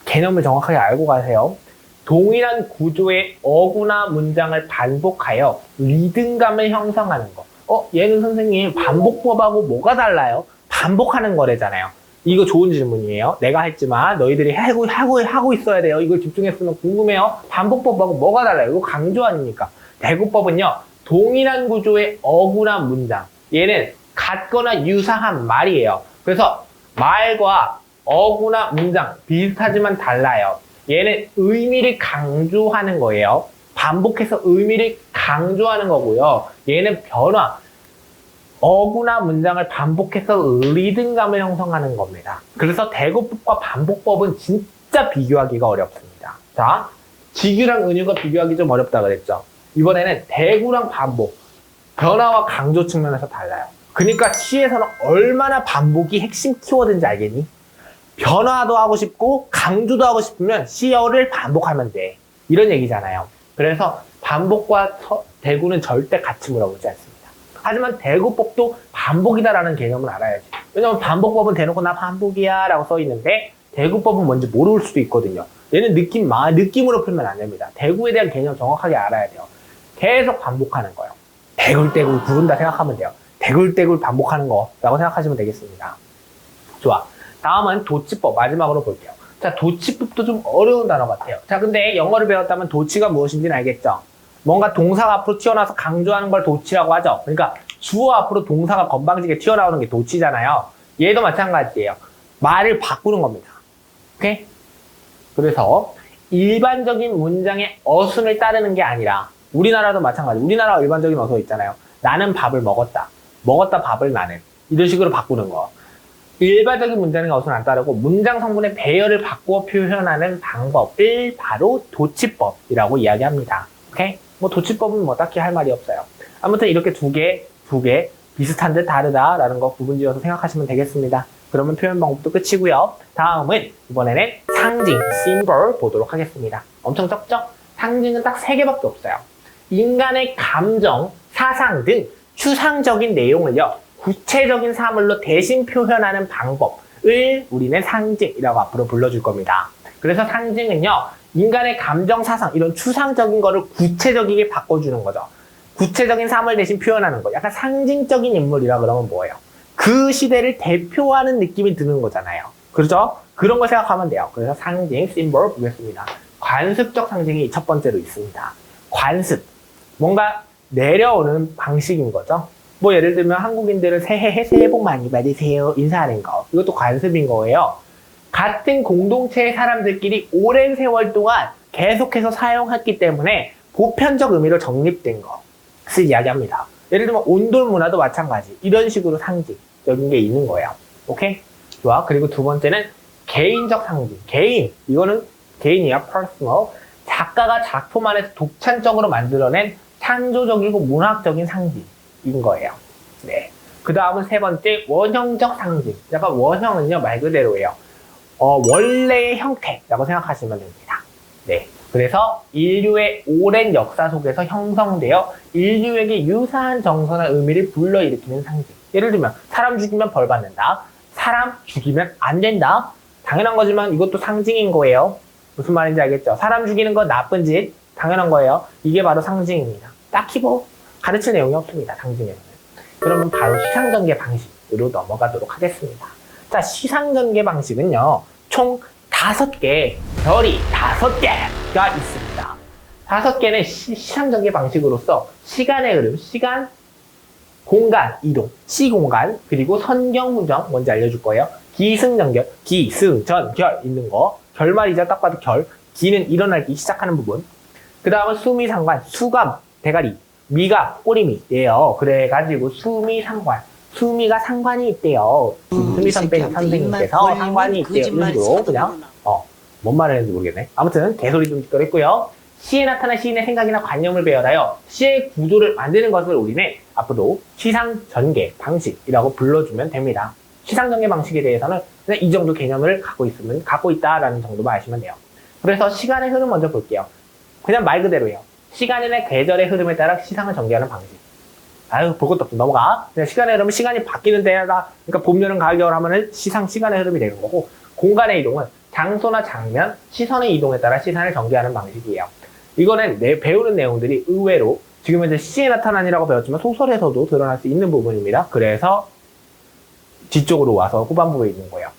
개념을 정확하게 알고 가세요. 동일한 구조의 어구나 문장을 반복하여 리듬감을 형성하는 거. 얘는 선생님 반복법하고 뭐가 달라요? 반복하는 거래잖아요. 이거 좋은 질문이에요. 내가 했지만 너희들이 하고 있어야 돼요. 이걸 집중했으면 궁금해요. 반복법하고 뭐가 달라요? 이거 강조 아닙니까? 대구법은요. 동일한 구조의 어구나 문장. 얘는 같거나 유사한 말이에요. 그래서 말과 어구나 문장 비슷하지만 달라요. 얘는 의미를 강조하는 거예요. 반복해서 의미를 강조하는 거고요. 얘는 변화. 어구나 문장을 반복해서 리듬감을 형성하는 겁니다. 그래서 대구법과 반복법은 진짜 비교하기가 어렵습니다. 자, 지규랑 은유가 비교하기 좀 어렵다 그랬죠. 이번에는 대구랑 반복, 변화와 강조 측면에서 달라요. 그러니까 시에서는 얼마나 반복이 핵심 키워드인지 알겠니? 변화도 하고 싶고 강조도 하고 싶으면 시어를 반복하면 돼. 이런 얘기잖아요. 그래서 반복과 대구는 절대 같이 물어보지 않습니다. 하지만 대구법도 반복이다라는 개념을 알아야지. 왜냐면 반복법은 대놓고 나 반복이야 라고 써있는데 대구법은 뭔지 모를 수도 있거든요. 얘는 느낌으로 풀면 안 됩니다. 대구에 대한 개념 정확하게 알아야 돼요. 계속 반복하는 거예요. 대굴대굴 구른다 생각하면 돼요. 대굴대굴 반복하는 거라고 생각하시면 되겠습니다. 좋아. 다음은 도치법 마지막으로 볼게요. 자, 도치법도 좀 어려운 단어 같아요. 자, 근데 영어를 배웠다면 도치가 무엇인지는 알겠죠? 뭔가 동사가 앞으로 튀어나와서 강조하는 걸 도치라고 하죠. 그러니까 주어 앞으로 동사가 건방지게 튀어나오는 게 도치잖아요. 얘도 마찬가지예요. 말을 바꾸는 겁니다. 오케이? 그래서 일반적인 문장의 어순을 따르는 게 아니라 우리나라도 마찬가지. 우리나라 일반적인 어순 있잖아요. 나는 밥을 먹었다. 먹었다 밥을 나는. 이런 식으로 바꾸는 거. 일반적인 문장의 어순 안 따르고 문장 성분의 배열을 바꾸어 표현하는 방법을 바로 도치법이라고 이야기합니다. 오케이? 뭐 도치법은 뭐 딱히 할 말이 없어요. 아무튼 이렇게 두 개 비슷한 듯 다르다라는 거 구분 지어서 생각하시면 되겠습니다. 그러면 표현 방법도 끝이고요. 다음은 이번에는 상징, 심볼 보도록 하겠습니다. 엄청 적죠? 상징은 딱 3개밖에 없어요. 인간의 감정, 사상 등 추상적인 내용을요. 구체적인 사물로 대신 표현하는 방법을 우리는 상징이라고 앞으로 불러줄 겁니다. 그래서 상징은요, 인간의 감정, 사상, 이런 추상적인 거를 구체적이게 바꿔주는 거죠. 구체적인 사물 대신 표현하는 거. 약간 상징적인 인물이라 그러면 뭐예요? 그 시대를 대표하는 느낌이 드는 거잖아요. 그렇죠? 그런 거 생각하면 돼요. 그래서 상징, 심볼 보겠습니다. 관습적 상징이 첫 번째로 있습니다. 관습. 뭔가 내려오는 방식인 거죠. 뭐 예를 들면 한국인들은 새해 복 많이 받으세요 인사하는 거. 이것도 관습인 거예요. 같은 공동체의 사람들끼리 오랜 세월 동안 계속해서 사용했기 때문에 보편적 의미로 정립된 것을 이야기합니다. 예를 들면 온돌 문화도 마찬가지. 이런 식으로 상징적인 게 있는 거예요. 오케이? 좋아. 그리고 두 번째는 개인적 상징. 개인. 이거는 개인이야. personal. 작가가 작품 안에서 독창적으로 만들어낸 창조적이고 문학적인 상징인 거예요. 네. 그 다음은 세 번째, 원형적 상징. 약간 원형은요, 말 그대로예요. 원래의 형태라고 생각하시면 됩니다. 네. 그래서 인류의 오랜 역사 속에서 형성되어 인류에게 유사한 정서나 의미를 불러일으키는 상징. 예를 들면, 사람 죽이면 벌 받는다. 사람 죽이면 안 된다. 당연한 거지만 이것도 상징인 거예요. 무슨 말인지 알겠죠? 사람 죽이는 건 나쁜 짓. 당연한 거예요. 이게 바로 상징입니다. 딱히 뭐 가르칠 내용이 없습니다. 상징에는. 그러면 바로 시상전개 방식으로 넘어가도록 하겠습니다. 자, 시상전개 방식은요. 총 5개, 별이 5개가 있습니다. 5개는 시상전개 방식으로서 시간의 흐름, 시간, 공간, 이동, 시공간, 그리고 선경후정 뭔지 알려줄 거예요. 기승전결, 기승전결 있는 거. 결말이죠. 딱 봐도 결. 기는 일어나기 시작하는 부분. 그 다음은 수미상관, 수감, 대가리, 미가 꼬리미예요. 그래가지고 수미상관, 수미가 상관이 있대요. 수미 선생님께서 상관이 있대요. 이런 식으로 그냥 뭔 말을 했는지 모르겠네. 아무튼 개소리 좀 짓거렸고요. 시에 나타난 시인의 생각이나 관념을 배열하여 시의 구조를 만드는 것을 우리는 앞으로 시상전개 방식이라고 불러주면 됩니다. 시상전개 방식에 대해서는 그냥 이 정도 개념을 갖고 있다라는 정도만 아시면 돼요. 그래서 시간의 흐름 먼저 볼게요. 그냥 말 그대로예요. 시간이나 계절의 흐름에 따라 시상을 전개하는 방식. 아유, 볼 것도 없어. 넘어가. 그냥 시간의 흐름은 시간이 바뀌는 데다, 그러니까 봄, 여름, 가을, 겨울 하면은 시간의 흐름이 되는 거고, 공간의 이동은 장소나 장면, 시선의 이동에 따라 시상을 전개하는 방식이에요. 이거는 배우는 내용들이 의외로 지금 현재 시에 나타난이라고 배웠지만 소설에서도 드러날 수 있는 부분입니다. 그래서 뒤쪽으로 와서 후반부에 있는 거예요.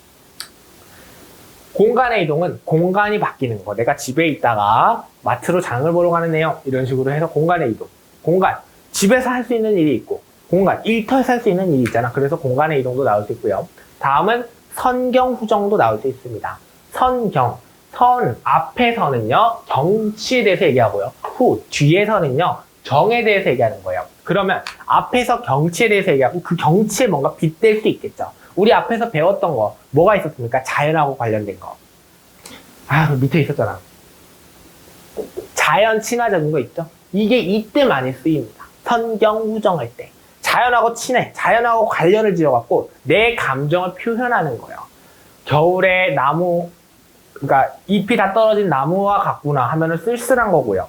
공간의 이동은 공간이 바뀌는 거. 내가 집에 있다가 마트로 장을 보러 가는 내용. 이런 식으로 해서 공간의 이동. 공간. 집에서 할 수 있는 일이 있고, 공간. 일터에서 할 수 있는 일이 있잖아. 그래서 공간의 이동도 나올 수 있고요. 다음은 선경, 후정도 나올 수 있습니다. 선경. 선 앞에서는요, 경치에 대해서 얘기하고요. 후, 뒤에서는요, 정에 대해서 얘기하는 거예요. 그러면 앞에서 경치에 대해서 얘기하고 그 경치에 뭔가 빗댈 수 있겠죠. 우리 앞에서 배웠던 거 뭐가 있었습니까? 자연하고 관련된 거. 아, 그 밑에 있었잖아. 자연 친화적인 거 있죠? 이게 이때 많이 쓰입니다. 선경후정할 때. 자연하고 친해. 자연하고 관련을 지어갖고 내 감정을 표현하는 거예요. 겨울에 나무, 그러니까 잎이 다 떨어진 나무와 같구나 하면은 쓸쓸한 거고요.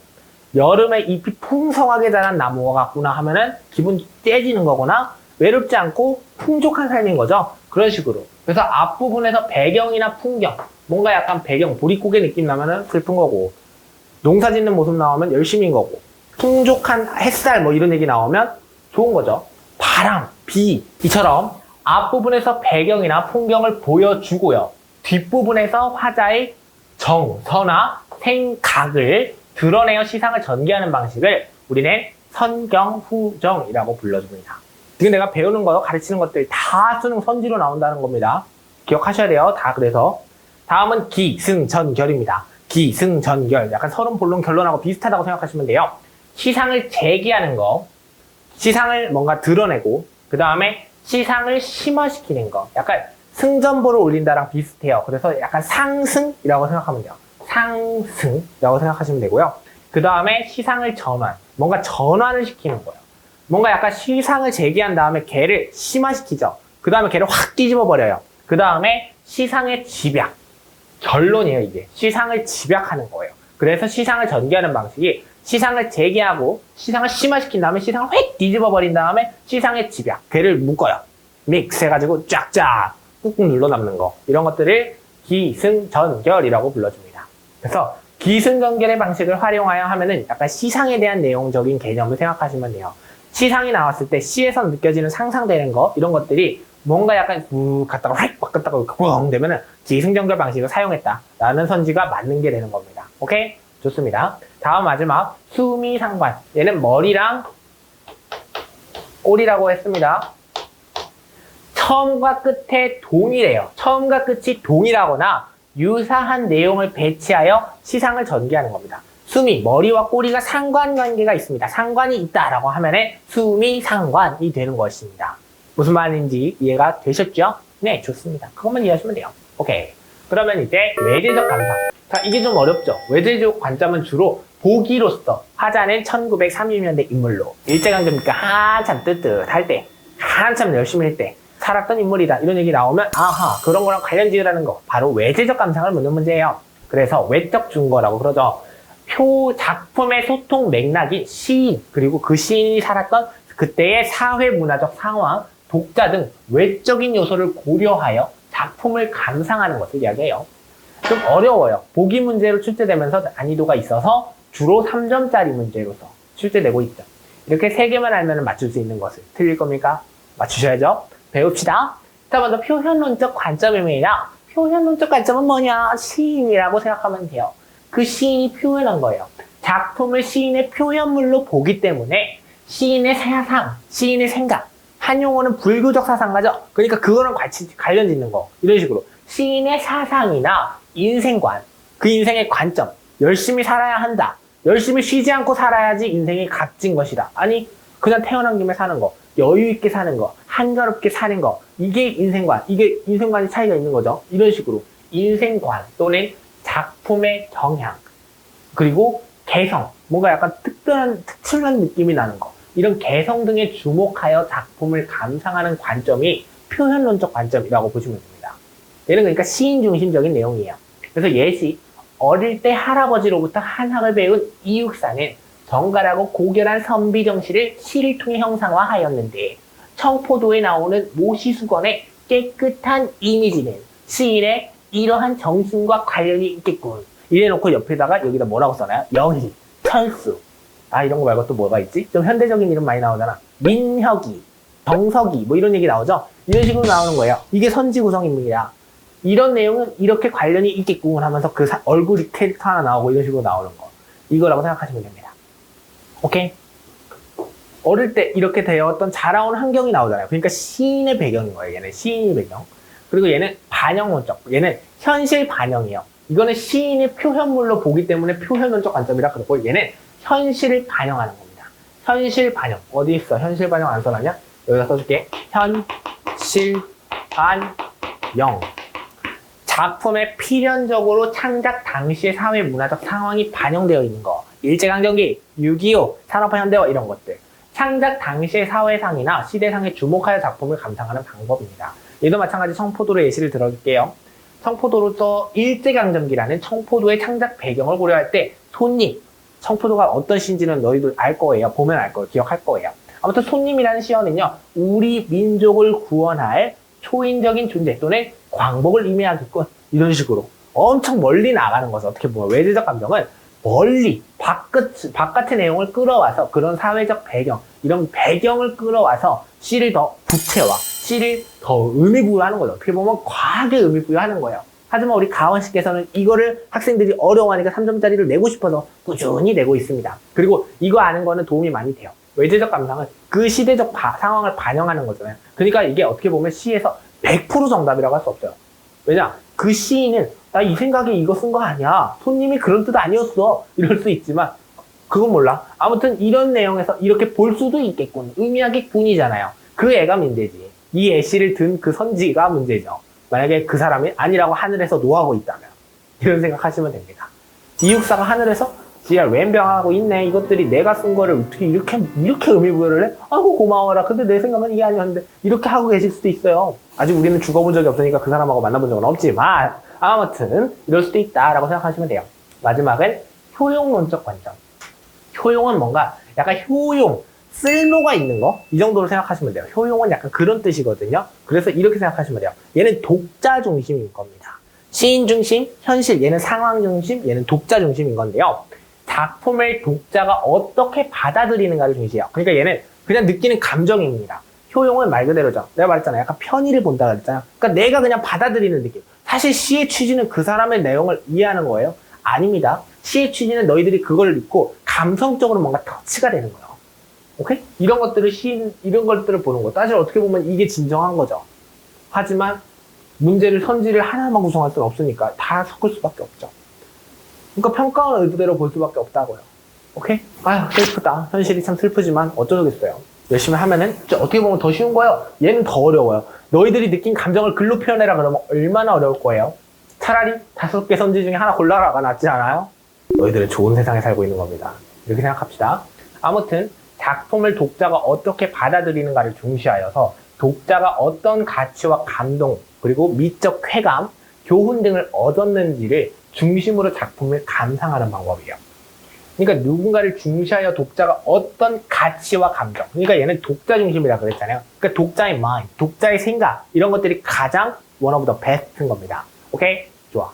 여름에 잎이 풍성하게 자란 나무와 같구나 하면은 기분 째지는 거거나 외롭지 않고 풍족한 삶인 거죠. 그런 식으로. 그래서 앞부분에서 배경이나 풍경, 뭔가 약간 배경, 보릿고개 느낌 나면은 슬픈 거고, 농사 짓는 모습 나오면 열심인 거고, 풍족한 햇살 뭐 이런 얘기 나오면 좋은 거죠. 바람, 비, 이처럼 앞부분에서 배경이나 풍경을 보여주고요. 뒷부분에서 화자의 정서나 생각을 드러내어 시상을 전개하는 방식을 우리는 선경후정이라고 불러줍니다. 지금 내가 배우는 거, 가르치는 것들 다 수능 선지로 나온다는 겁니다. 기억하셔야 돼요. 다 그래서. 다음은 기승전결입니다. 기승전결. 약간 서론, 본론, 결론하고 비슷하다고 생각하시면 돼요. 시상을 제기하는 거, 시상을 뭔가 드러내고, 그 다음에 시상을 심화시키는 거. 약간 승전보를 올린다랑 비슷해요. 그래서 약간 상승이라고 생각하면 돼요. 상승이라고 생각하시면 되고요. 그 다음에 시상을 전환. 뭔가 전환을 시키는 거예요. 뭔가 약간 시상을 제기한 다음에 걔를 심화시키죠. 그 다음에 걔를 확 뒤집어 버려요. 그 다음에 시상의 집약. 결론이에요, 이게. 시상을 집약하는 거예요. 그래서 시상을 전개하는 방식이 시상을 제기하고 시상을 심화시킨 다음에 시상을 확 뒤집어 버린 다음에 시상의 집약. 걔를 묶어요. 믹스 해가지고 쫙쫙 꾹꾹 눌러 담는 거 이런 것들을 기승전결이라고 불러줍니다. 그래서 기승전결의 방식을 활용하여 하면은 약간 시상에 대한 내용적인 개념을 생각하시면 돼요. 시상이 나왔을 때 시에서 느껴지는 상상되는 거 이런 것들이 뭔가 약간 갔다가 휙 갔다가 꽝 되면은 기승전결 방식을 사용했다라는 선지가 맞는 게 되는 겁니다. 오케이? 좋습니다. 다음 마지막 수미상관. 얘는 머리랑 꼬리라고 했습니다. 처음과 끝에 동일해요. 처음과 끝이 동일하거나 유사한 내용을 배치하여 시상을 전개하는 겁니다. 수미, 머리와 꼬리가 상관관계가 있습니다. 상관이 있다라고 하면은 수미상관이 되는 것입니다. 무슨 말인지 이해가 되셨죠? 네, 좋습니다. 그것만 이해하시면 돼요. 오케이. 그러면 이제 외제적 감상. 자, 이게 좀 어렵죠? 외제적 관점은 주로 보기로서 하자는 1930년대 인물로 일제강점기가 한참 뜨뜻할 때, 한참 열심히 할 때 살았던 인물이다. 이런 얘기 나오면 아하, 그런 거랑 관련 지으라는 거. 바로 외제적 감상을 묻는 문제예요. 그래서 외적 준거라고 그러죠. 작품의 소통 맥락이 시인, 그리고 그 시인이 살았던 그때의 사회 문화적 상황, 독자 등 외적인 요소를 고려하여 작품을 감상하는 것을 이야기해요. 좀 어려워요. 보기 문제로 출제되면서 난이도가 있어서 주로 3점짜리 문제로서 출제되고 있죠. 이렇게 3개만 알면 맞출 수 있는 것을 틀릴 겁니까? 맞추셔야죠. 배웁시다. 자, 먼저 표현론적 관점입니다. 표현론적 관점은 뭐냐? 시인이라고 생각하면 돼요. 그 시인이 표현한 거예요. 작품을 시인의 표현물로 보기 때문에 시인의 사상, 시인의 생각, 한 용어는 불교적 사상가죠. 그러니까 그거랑 관련 짓는 거. 이런 식으로 시인의 사상이나 인생관, 그 인생의 관점, 열심히 살아야 한다. 열심히 쉬지 않고 살아야지 인생이 값진 것이다. 아니, 그냥 태어난 김에 사는 거, 여유 있게 사는 거, 한가롭게 사는 거, 이게 인생관, 이게 인생관의 차이가 있는 거죠. 이런 식으로 인생관 또는 작품의 경향, 그리고 개성, 뭔가 약간 특출난 느낌이 나는 거, 이런 개성 등에 주목하여 작품을 감상하는 관점이 표현론적 관점이라고 보시면 됩니다. 얘는 그러니까 시인 중심적인 내용이에요. 그래서 예시, 어릴 때 할아버지로부터 한학을 배운 이육사는 정갈하고 고결한 선비 정씨를 시를 통해 형상화하였는데 청포도에 나오는 모시수건의 깨끗한 이미지는 시인의 이러한 정신과 관련이 있겠군. 이래놓고 옆에다가 여기다 뭐라고 써놔요? 영희, 철수. 아, 이런 거 말고 또 뭐가 있지? 좀 현대적인 이름 많이 나오잖아. 민혁이, 정석이 뭐 이런 얘기 나오죠? 이런 식으로 나오는 거예요. 이게 선지 구성입니다. 이런 내용은 이렇게 관련이 있겠군 하면서 그 얼굴이 캐릭터 하나 나오고 이런 식으로 나오는 거. 이거라고 생각하시면 됩니다. 오케이? 어릴 때 이렇게 되었던 자라온 환경이 나오잖아요. 그러니까 시인의 배경인 거예요. 얘는 시인의 배경. 그리고 얘는 반영론적. 얘는 현실 반영이에요. 이거는 시인의 표현물로 보기 때문에 표현론적 관점이라 그러고 얘는 현실을 반영하는 겁니다. 현실 반영. 어디 있어? 현실 반영 안 써놨냐? 여기다 써줄게. 현실 반영. 작품에 필연적으로 창작 당시의 사회 문화적 상황이 반영되어 있는 거. 일제강점기, 6.25, 산업화 현대화 이런 것들. 창작 당시의 사회상이나 시대상에 주목하여 작품을 감상하는 방법입니다. 얘도 마찬가지 청포도로 예시를 들어줄게요. 청포도로서 일제강점기라는 청포도의 창작 배경을 고려할 때 손님, 청포도가 어떤 시인지는 너희들 알 거예요. 보면 알 거예요. 기억할 거예요. 아무튼 손님이라는 시어는요, 우리 민족을 구원할 초인적인 존재 또는 광복을 의미하겠군. 이런 식으로 엄청 멀리 나가는 것을 어떻게 보면 외제적 감정은 멀리 바깥의 내용을 끌어와서 그런 사회적 배경, 이런 배경을 끌어와서 시를 더 구체화, 시를 더 의미부여하는 거죠. 어떻게 보면 과하게 의미부여하는 거예요. 하지만 우리 가원 씨께서는 이거를 학생들이 어려워하니까 3점짜리를 내고 싶어서 꾸준히 내고 있습니다. 그리고 이거 아는 거는 도움이 많이 돼요. 외제적 감상은 그 시대적 상황을 반영하는 거잖아요. 그러니까 이게 어떻게 보면 시에서 100% 정답이라고 할 수 없어요. 왜냐? 그 시인은 나 이 생각에 이거 쓴 거 아니야. 손님이 그런 뜻 아니었어. 이럴 수 있지만 그건 몰라. 아무튼 이런 내용에서 이렇게 볼 수도 있겠군. 의미하겠군이잖아요. 그 애가 문제지. 이 애시를 든 그 선지가 문제죠. 만약에 그 사람이 아니라고 하늘에서 노하고 있다면 이런 생각하시면 됩니다. 이육사가 하늘에서 지랄 웬병하고 있네. 이것들이 내가 쓴 거를 어떻게 이렇게 의미부여를 해? 아이고 고마워라. 근데 내 생각은 이게 아니었는데 이렇게 하고 계실 수도 있어요. 아직 우리는 죽어본 적이 없으니까 그 사람하고 만나본 적은 없지만 아무튼 이럴 수도 있다라고 생각하시면 돼요. 마지막은 효용론적 관점. 효용은 뭔가 약간 효용, 쓸모가 있는 거, 이 정도로 생각하시면 돼요. 효용은 약간 그런 뜻이거든요. 그래서 이렇게 생각하시면 돼요. 얘는 독자 중심인 겁니다. 시인 중심, 현실, 얘는 상황 중심, 얘는 독자 중심인 건데요. 작품을 독자가 어떻게 받아들이는가를 중시해요. 그러니까 얘는 그냥 느끼는 감정입니다. 효용은 말 그대로죠. 내가 말했잖아요. 약간 편의를 본다 그랬잖아요. 그러니까 내가 그냥 받아들이는 느낌. 사실 시의 취지는 그 사람의 내용을 이해하는 거예요. 아닙니다. 시의 취지는 너희들이 그걸 읽고 감성적으로 뭔가 터치가 되는 거예요. 오케이? 이런 것들을 이런 것들을 보는 거. 사실 어떻게 보면 이게 진정한 거죠. 하지만 문제를 선지를 하나만 구성할 수는 없으니까 다 섞을 수밖에 없죠. 그러니까 평가원 의도대로 볼 수밖에 없다고요. 오케이? 아휴, 슬프다. 현실이 참 슬프지만 어쩌겠어요. 열심히 하면은 어떻게 보면 더 쉬운 거예요. 얘는 더 어려워요. 너희들이 느낀 감정을 글로 표현해라 그러면 얼마나 어려울 거예요. 차라리 5개 선지 중에 하나 골라라가 낫지 않아요? 너희들은 좋은 세상에 살고 있는 겁니다. 이렇게 생각합시다. 아무튼 작품을 독자가 어떻게 받아들이는가를 중시하여서 독자가 어떤 가치와 감동, 그리고 미적 쾌감, 교훈 등을 얻었는지를 중심으로 작품을 감상하는 방법이에요. 그러니까 누군가를 중시하여 독자가 어떤 가치와 감정, 그러니까 얘는 독자 중심이라 그랬잖아요. 그러니까 독자의 mind, 독자의 생각, 이런 것들이 가장 one of the best인 겁니다. 오케이? 좋아.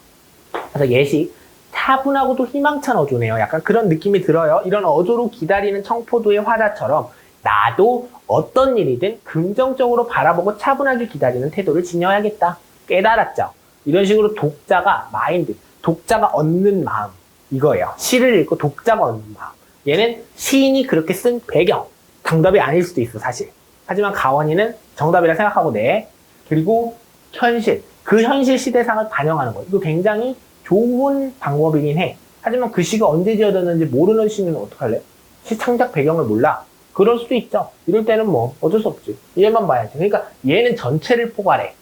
그래서 예시, 차분하고도 희망찬 어조네요. 약간 그런 느낌이 들어요. 이런 어조로 기다리는 청포도의 화자처럼 나도 어떤 일이든 긍정적으로 바라보고 차분하게 기다리는 태도를 지녀야겠다. 깨달았죠? 이런 식으로 독자가 마인드, 독자가 얻는 마음, 이거예요. 시를 읽고 독자가 얻는 마음. 얘는 시인이 그렇게 쓴 배경, 정답이 아닐 수도 있어 사실. 하지만 가원이는 정답이라 생각하고 내. 그리고 현실, 그 현실 시대상을 반영하는 거. 이거 굉장히 좋은 방법이긴 해. 하지만 그 시가 언제 지어졌는지 모르는 시는 어떡할래? 시 창작 배경을 몰라. 그럴 수도 있죠. 이럴 때는 뭐 어쩔 수 없지. 얘만 봐야지. 그러니까 얘는 전체를 포괄해.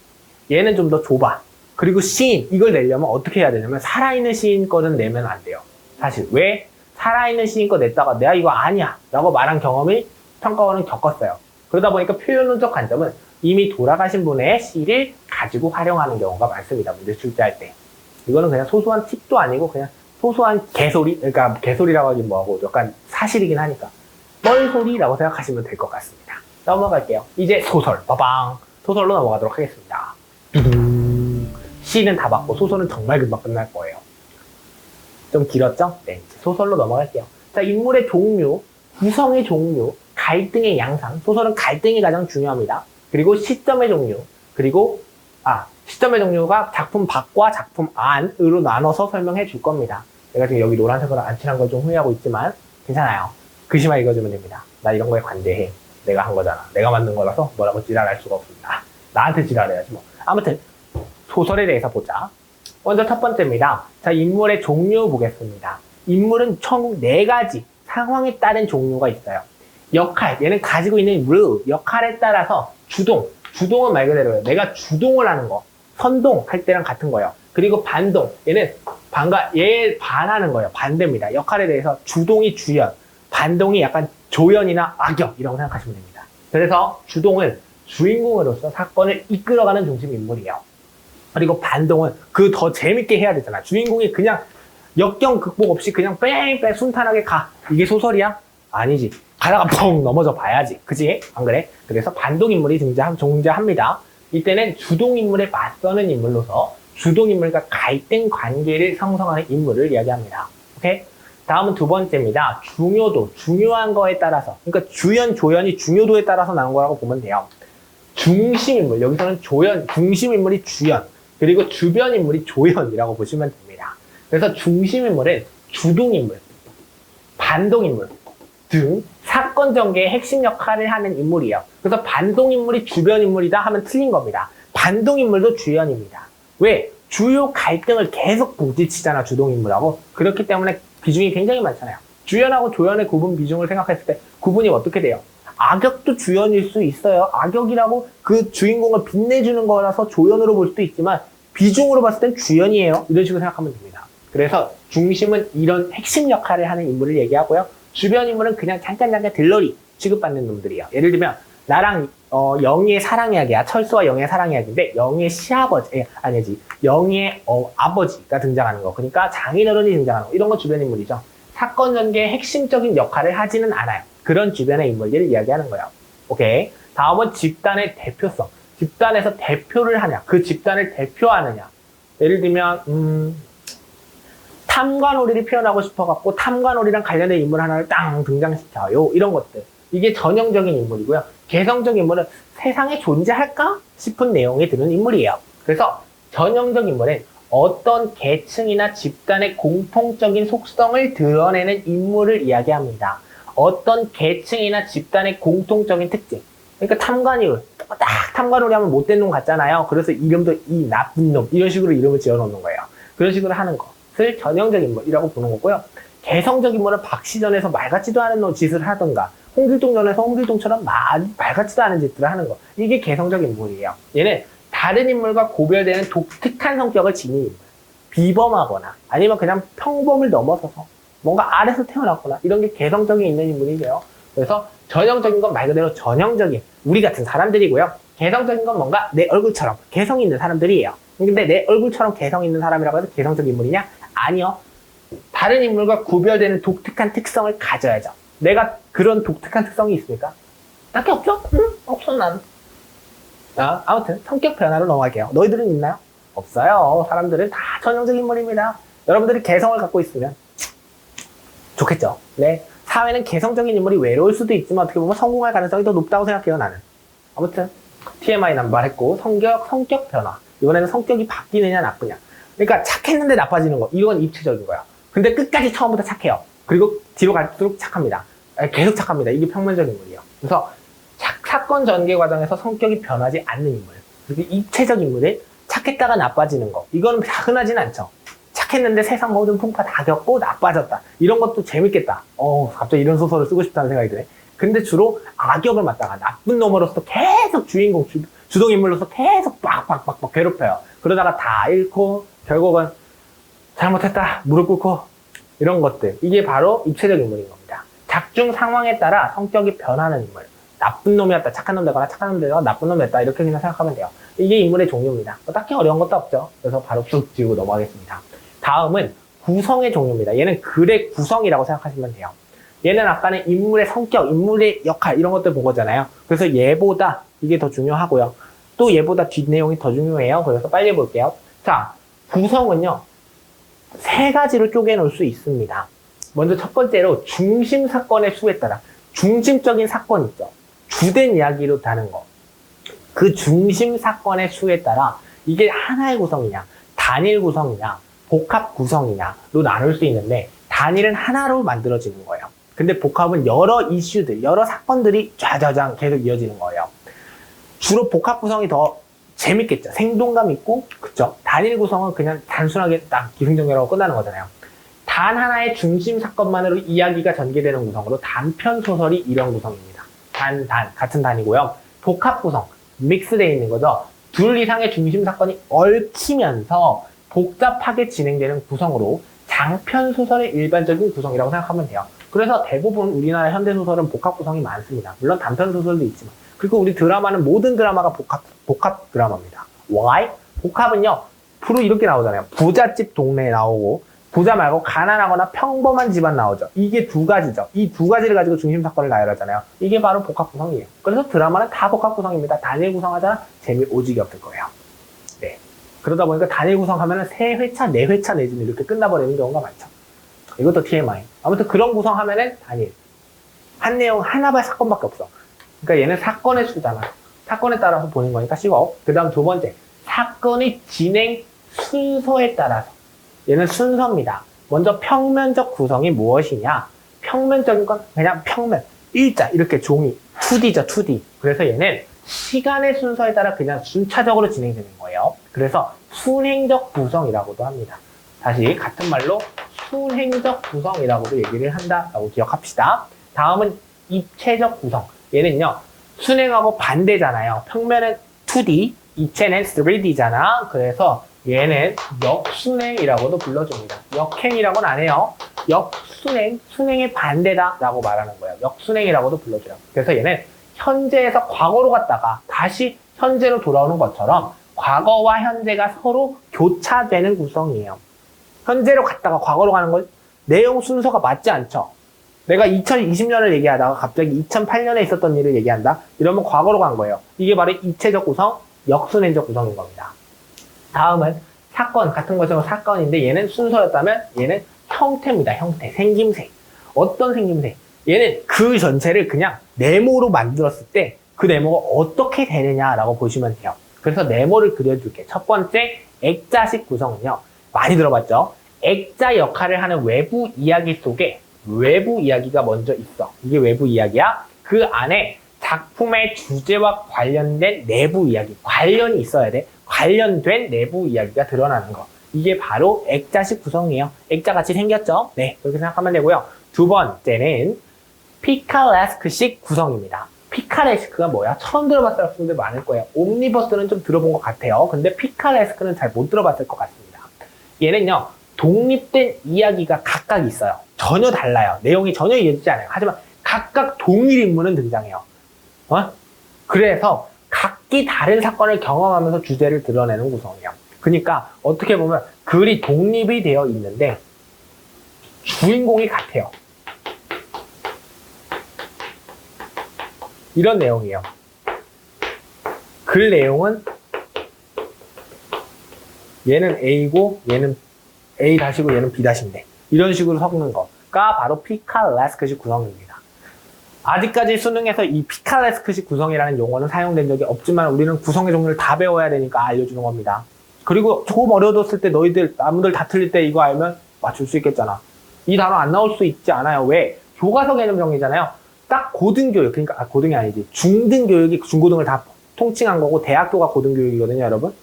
얘는 좀 더 좁아. 그리고 시인, 이걸 내려면 어떻게 해야 되냐면 살아있는 시인 거는 내면 안 돼요. 사실 왜? 살아있는 시인 거 냈다가 내가 이거 아니야 라고 말한 경험이 평가원은 겪었어요. 그러다 보니까 표현론적 관점은 이미 돌아가신 분의 시를 가지고 활용하는 경우가 많습니다. 문제 출제할 때. 이거는 그냥 소소한 팁도 아니고 그냥 소소한 개소리, 그러니까 개소리라고 하긴 뭐하고 약간 사실이긴 하니까 뻘소리라고 생각하시면 될 것 같습니다. 넘어갈게요. 이제 소설, 빠방! 소설로 넘어가도록 하겠습니다. 시는 다 봤고 소설은 정말 금방 끝날 거예요. 좀 길었죠? 네, 이제 소설로 넘어갈게요. 자, 인물의 종류, 구성의 종류, 갈등의 양상. 소설은 갈등이 가장 중요합니다. 그리고 시점의 종류, 그리고 시점의 종류가 작품 밖과 작품 안으로 나눠서 설명해 줄 겁니다. 내가 지금 여기 노란색으로 안 칠한 걸 좀 후회하고 있지만 괜찮아요. 글씨만 읽어주면 됩니다. 나 이런 거에 관대해. 내가 한 거잖아. 내가 만든 거라서 뭐라고 지랄할 수가 없습니다. 나한테 지랄해야지 뭐. 아무튼 소설에 대해서 보자. 먼저 첫 번째입니다. 자, 인물의 종류 보겠습니다. 인물은 총 4가지 상황에 따른 종류가 있어요. 역할, 얘는 가지고 있는 룰, 역할에 따라서 주동은 말 그대로예요. 내가 주동을 하는 거. 선동 할 때랑 같은 거예요. 그리고 반동, 얘는 얘에 반하는 거예요. 반대입니다. 역할에 대해서 주동이 주연, 반동이 약간 조연이나 악역이라고 생각하시면 됩니다. 그래서 주동은 주인공으로서 사건을 이끌어가는 중심 인물이에요. 그리고 반동은 그 더 재밌게 해야 되잖아. 주인공이 그냥 역경 극복 없이 그냥 뺑뺑 순탄하게 가. 이게 소설이야? 아니지. 가다가 펑 넘어져 봐야지. 그지? 안 그래? 그래서 반동 인물이 존재합니다. 이때는 주동 인물에 맞서는 인물로서 주동 인물과 갈등 관계를 형성하는 인물을 이야기합니다. 오케이? 다음은 두 번째입니다. 중요도, 중요한 거에 따라서. 그러니까 주연, 조연이 중요도에 따라서 나온 거라고 보면 돼요. 중심 인물, 여기서는 중심 인물이 주연, 그리고 주변 인물이 조연이라고 보시면 됩니다. 그래서 중심 인물은 주동 인물, 반동 인물 등 사건 전개의 핵심 역할을 하는 인물이에요. 그래서 반동 인물이 주변 인물이다 하면 틀린 겁니다. 반동 인물도 주연입니다. 왜? 주요 갈등을 계속 부딪히잖아, 주동 인물하고. 그렇기 때문에 비중이 굉장히 많잖아요. 주연하고 조연의 구분 비중을 생각했을 때 구분이 어떻게 돼요? 악역도 주연일 수 있어요. 악역이라고 그 주인공을 빛내주는 거라서 조연으로 볼 수도 있지만 비중으로 봤을 땐 주연이에요. 이런 식으로 생각하면 됩니다. 그래서 중심은 이런 핵심 역할을 하는 인물을 얘기하고요. 주변 인물은 그냥 잠깐 들러리 취급받는 놈들이에요. 예를 들면 나랑 영희의 사랑 이야기야. 철수와 영희의 사랑 이야기인데 영희의 시아버지, 영희의 아버지가 등장하는 거. 그러니까 장인어른이 등장하는 거. 이런 거 주변 인물이죠. 사건 전개의 핵심적인 역할을 하지는 않아요. 그런 주변의 인물들을 이야기하는 거예요. 오케이. 다음은 집단의 대표성. 집단에서 대표를 하냐, 그 집단을 대표하느냐. 예를 들면 탐관오리를 표현하고 싶어갖고 탐관오리랑 관련된 인물 하나를 땅 등장시켜요. 이런 것들. 이게 전형적인 인물이고요. 개성적 인물은 세상에 존재할까 싶은 내용이 드는 인물이에요. 그래서 전형적 인물은 어떤 계층이나 집단의 공통적인 속성을 드러내는 인물을 이야기합니다. 어떤 계층이나 집단의 공통적인 특징. 그러니까 탐관오리. 딱 탐관오리 하면 못된 놈 같잖아요. 그래서 이름도 이 나쁜 놈. 이런 식으로 이름을 지어놓는 거예요. 그런 식으로 하는 것을 전형적 인물이라고 보는 거고요. 개성적 인물은 박시전에서 말 같지도 않은 짓을 하던가, 홍길동전에서 홍길동처럼 말 같지도 않은 짓들을 하는 거. 이게 개성적 인물이에요. 얘는 다른 인물과 고별되는 독특한 성격을 지닌 인물. 비범하거나 아니면 그냥 평범을 넘어서서 뭔가 아래서 태어났거나 이런 게 개성적인 있는 인물이에요. 그래서 전형적인 건 말 그대로 전형적인 우리 같은 사람들이고요. 개성적인 건 뭔가 내 얼굴처럼 개성 있는 사람들이에요. 근데 내 얼굴처럼 개성 있는 사람이라고 해서 개성적 인물이냐? 아니요. 다른 인물과 구별되는 독특한 특성을 가져야죠. 내가 그런 독특한 특성이 있습니까? 딱히 없죠? 없어 난. 아무튼 성격 변화로 넘어갈게요. 너희들은 있나요? 없어요. 사람들은 다 전형적 인물입니다. 여러분들이 개성을 갖고 있으면 좋겠죠. 네. 사회는 개성적인 인물이 외로울 수도 있지만 어떻게 보면 성공할 가능성이 더 높다고 생각해요, 나는. 아무튼 TMI 남발했고 성격 변화. 이번에는 성격이 바뀌느냐 나쁘냐. 그러니까 착했는데 나빠지는 거. 이건 입체적인 거야. 근데 끝까지 처음부터 착해요. 그리고 뒤로 갈수록 착합니다. 계속 착합니다. 이게 평면적인 인물이에요. 그래서 사건 전개 과정에서 성격이 변하지 않는 인물. 그리고 입체적 인물은 착했다가 나빠지는 거. 이거는 흔하진 않죠. 착했는데 세상 모든 풍파 다 겪고 나빠졌다. 이런 것도 재밌겠다. 갑자기 이런 소설을 쓰고 싶다는 생각이 드네. 근데 주로 악역을 맡다가 나쁜 놈으로서 계속 주인공, 주동인물로서 계속 빡 괴롭혀요. 그러다가 다 잃고 결국은 잘못했다 무릎 꿇고 이런 것들. 이게 바로 입체적 인물인 겁니다. 작중 상황에 따라 성격이 변하는 인물. 나쁜 놈이었다 착한 놈 되거나 착한 놈 되거나 나쁜 놈 됐다 이렇게 그냥 생각하면 돼요. 이게 인물의 종류입니다. 딱히 어려운 것도 없죠. 그래서 바로 쑥 지우고 넘어가겠습니다. 다음은 구성의 종류입니다. 얘는 글의 구성이라고 생각하시면 돼요. 얘는 아까는 인물의 성격, 인물의 역할 이런 것들 본 거잖아요. 그래서 얘보다 이게 더 중요하고요. 또 얘보다 뒷내용이 더 중요해요. 그래서 빨리 볼게요. 자, 구성은요. 세 가지로 쪼개놓을 수 있습니다. 먼저 첫 번째로 중심 사건의 수에 따라 중심적인 사건 있죠. 주된 이야기로 다는 거. 그 중심 사건의 수에 따라 이게 하나의 구성이냐, 단일 구성이냐, 복합 구성이냐로 나눌 수 있는데 단일은 하나로 만들어지는 거예요. 근데 복합은 여러 이슈들, 여러 사건들이 좌좌좌 계속 이어지는 거예요. 주로 복합 구성이 더 재밌겠죠. 생동감 있고, 그쵸? 단일 구성은 그냥 단순하게 딱 기승전결하고 끝나는 거잖아요. 단 하나의 중심 사건만으로 이야기가 전개되는 구성으로 단편 소설이 이런 구성입니다. 같은 단이고요. 복합 구성, 믹스되어 있는 거죠. 둘 이상의 중심 사건이 얽히면서 복잡하게 진행되는 구성으로 장편 소설의 일반적인 구성이라고 생각하면 돼요. 그래서 대부분 우리나라 현대 소설은 복합 구성이 많습니다. 물론 단편 소설도 있지만. 그리고 우리 드라마는 모든 드라마가 복합 드라마입니다. Why? 복합은요, 프로 이렇게 나오잖아요. 부잣집 동네에 나오고, 부자 말고 가난하거나 평범한 집안 나오죠. 이게 두 가지죠. 이 두 가지를 가지고 중심 사건을 나열하잖아요. 이게 바로 복합 구성이에요. 그래서 드라마는 다 복합 구성입니다. 단일 구성하잖아? 재미 오지게 없을 거예요. 네. 그러다 보니까 단일 구성하면은 3회차, 4회차 내지는 이렇게 끝나버리는 경우가 많죠. 이것도 TMI. 아무튼 그런 구성하면은 단일. 한 내용, 하나의 사건밖에 없어. 그러니까 얘는 사건의 수잖아. 사건에 따라서 보는 거니까 쉬워. 그 다음 두 번째. 사건의 진행 순서에 따라서. 얘는 순서입니다. 먼저 평면적 구성이 무엇이냐? 평면적인 건 그냥 평면, 일자, 이렇게 종이, 2D죠, 2D. 그래서 얘는 시간의 순서에 따라 그냥 순차적으로 진행되는 거예요. 그래서 순행적 구성이라고도 합니다. 다시 같은 말로 순행적 구성이라고도 얘기를 한다라고 기억합시다. 다음은 입체적 구성. 얘는요, 순행하고 반대잖아요. 평면은 2D, 입체는 3D잖아. 그래서 얘는 역순행이라고도 불러줍니다. 역행이라고는 안 해요. 역순행, 순행의 반대다라고 말하는 거예요. 역순행이라고도 불러줘요. 그래서 얘는 현재에서 과거로 갔다가 다시 현재로 돌아오는 것처럼 과거와 현재가 서로 교차되는 구성이에요. 현재로 갔다가 과거로 가는 건 내용 순서가 맞지 않죠. 내가 2020년을 얘기하다가 갑자기 2008년에 있었던 일을 얘기한다? 이러면 과거로 간 거예요. 이게 바로 입체적 구성, 역순행적 구성인 겁니다. 다음은 사건, 같은 것은 사건인데 얘는 순서였다면 얘는 형태입니다. 형태, 생김새. 어떤 생김새? 얘는 그 전체를 그냥 네모로 만들었을 때 그 네모가 어떻게 되느냐라고 보시면 돼요. 그래서 네모를 그려줄게. 첫 번째 액자식 구성은요. 많이 들어봤죠? 액자 역할을 하는 외부 이야기 속에 외부 이야기가 먼저 있어. 이게 외부 이야기야. 그 안에 작품의 주제와 관련된 내부 이야기, 관련이 있어야 돼. 관련된 내부 이야기가 드러나는 거. 이게 바로 액자식 구성이에요. 액자같이 생겼죠? 네, 그렇게 생각하면 되고요. 두 번째는 피카레스크식 구성입니다. 피카레스크가 뭐야? 처음 들어봤을 분들 많을 거예요. 옴니버스는 좀 들어본 것 같아요. 근데 피카레스크는 잘 못 들어봤을 것 같습니다. 얘는요, 독립된 이야기가 각각 있어요. 전혀 달라요. 내용이 전혀 이어지지 않아요. 하지만 각각 동일 인물은 등장해요. 그래서 각기 다른 사건을 경험하면서 주제를 드러내는 구성이에요. 그러니까 어떻게 보면 글이 독립이 되어 있는데 주인공이 같아요. 이런 내용이에요. 글 내용은 얘는 A고 얘는 A 다시고 얘는 B 다시인데 이런 식으로 섞는 거가 바로 피카레스크식 구성입니다. 아직까지 수능에서 이 피카레스크식 구성이라는 용어는 사용된 적이 없지만 우리는 구성의 종류를 다 배워야 되니까 알려주는 겁니다. 그리고 조금 어려웠을 때 너희들 남들 다 틀릴 때 이거 알면 맞출 수 있겠잖아. 이 단어 안 나올 수 있지 않아요. 왜? 교과서 개념 정리잖아요. 딱 고등교육, 그러니까 고등이 아니지. 중등교육이 중고등을 다 통칭한 거고 대학교가 고등교육이거든요, 여러분.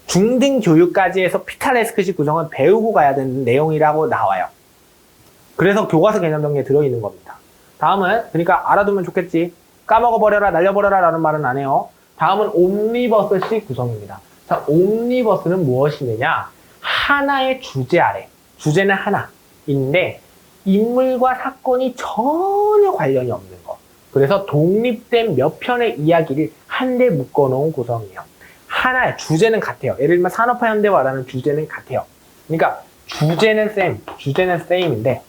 중등교육까지 해서 피카레스크식 구성은 배우고 가야 되는 내용이라고 나와요. 그래서 교과서 개념 정리에 들어있는 겁니다. 다음은, 그러니까 알아두면 좋겠지. 까먹어버려라, 날려버려라 라는 말은 안 해요. 다음은 옴니버스식 구성입니다. 자, 옴니버스는 무엇이느냐? 하나의 주제 아래, 주제는 하나인데 인물과 사건이 전혀 관련이 없는 거. 그래서 독립된 몇 편의 이야기를 한데 묶어놓은 구성이에요. 하나의 주제는 같아요. 예를 들면 산업화 현대화라는 주제는 같아요. 그러니까 주제는 same인데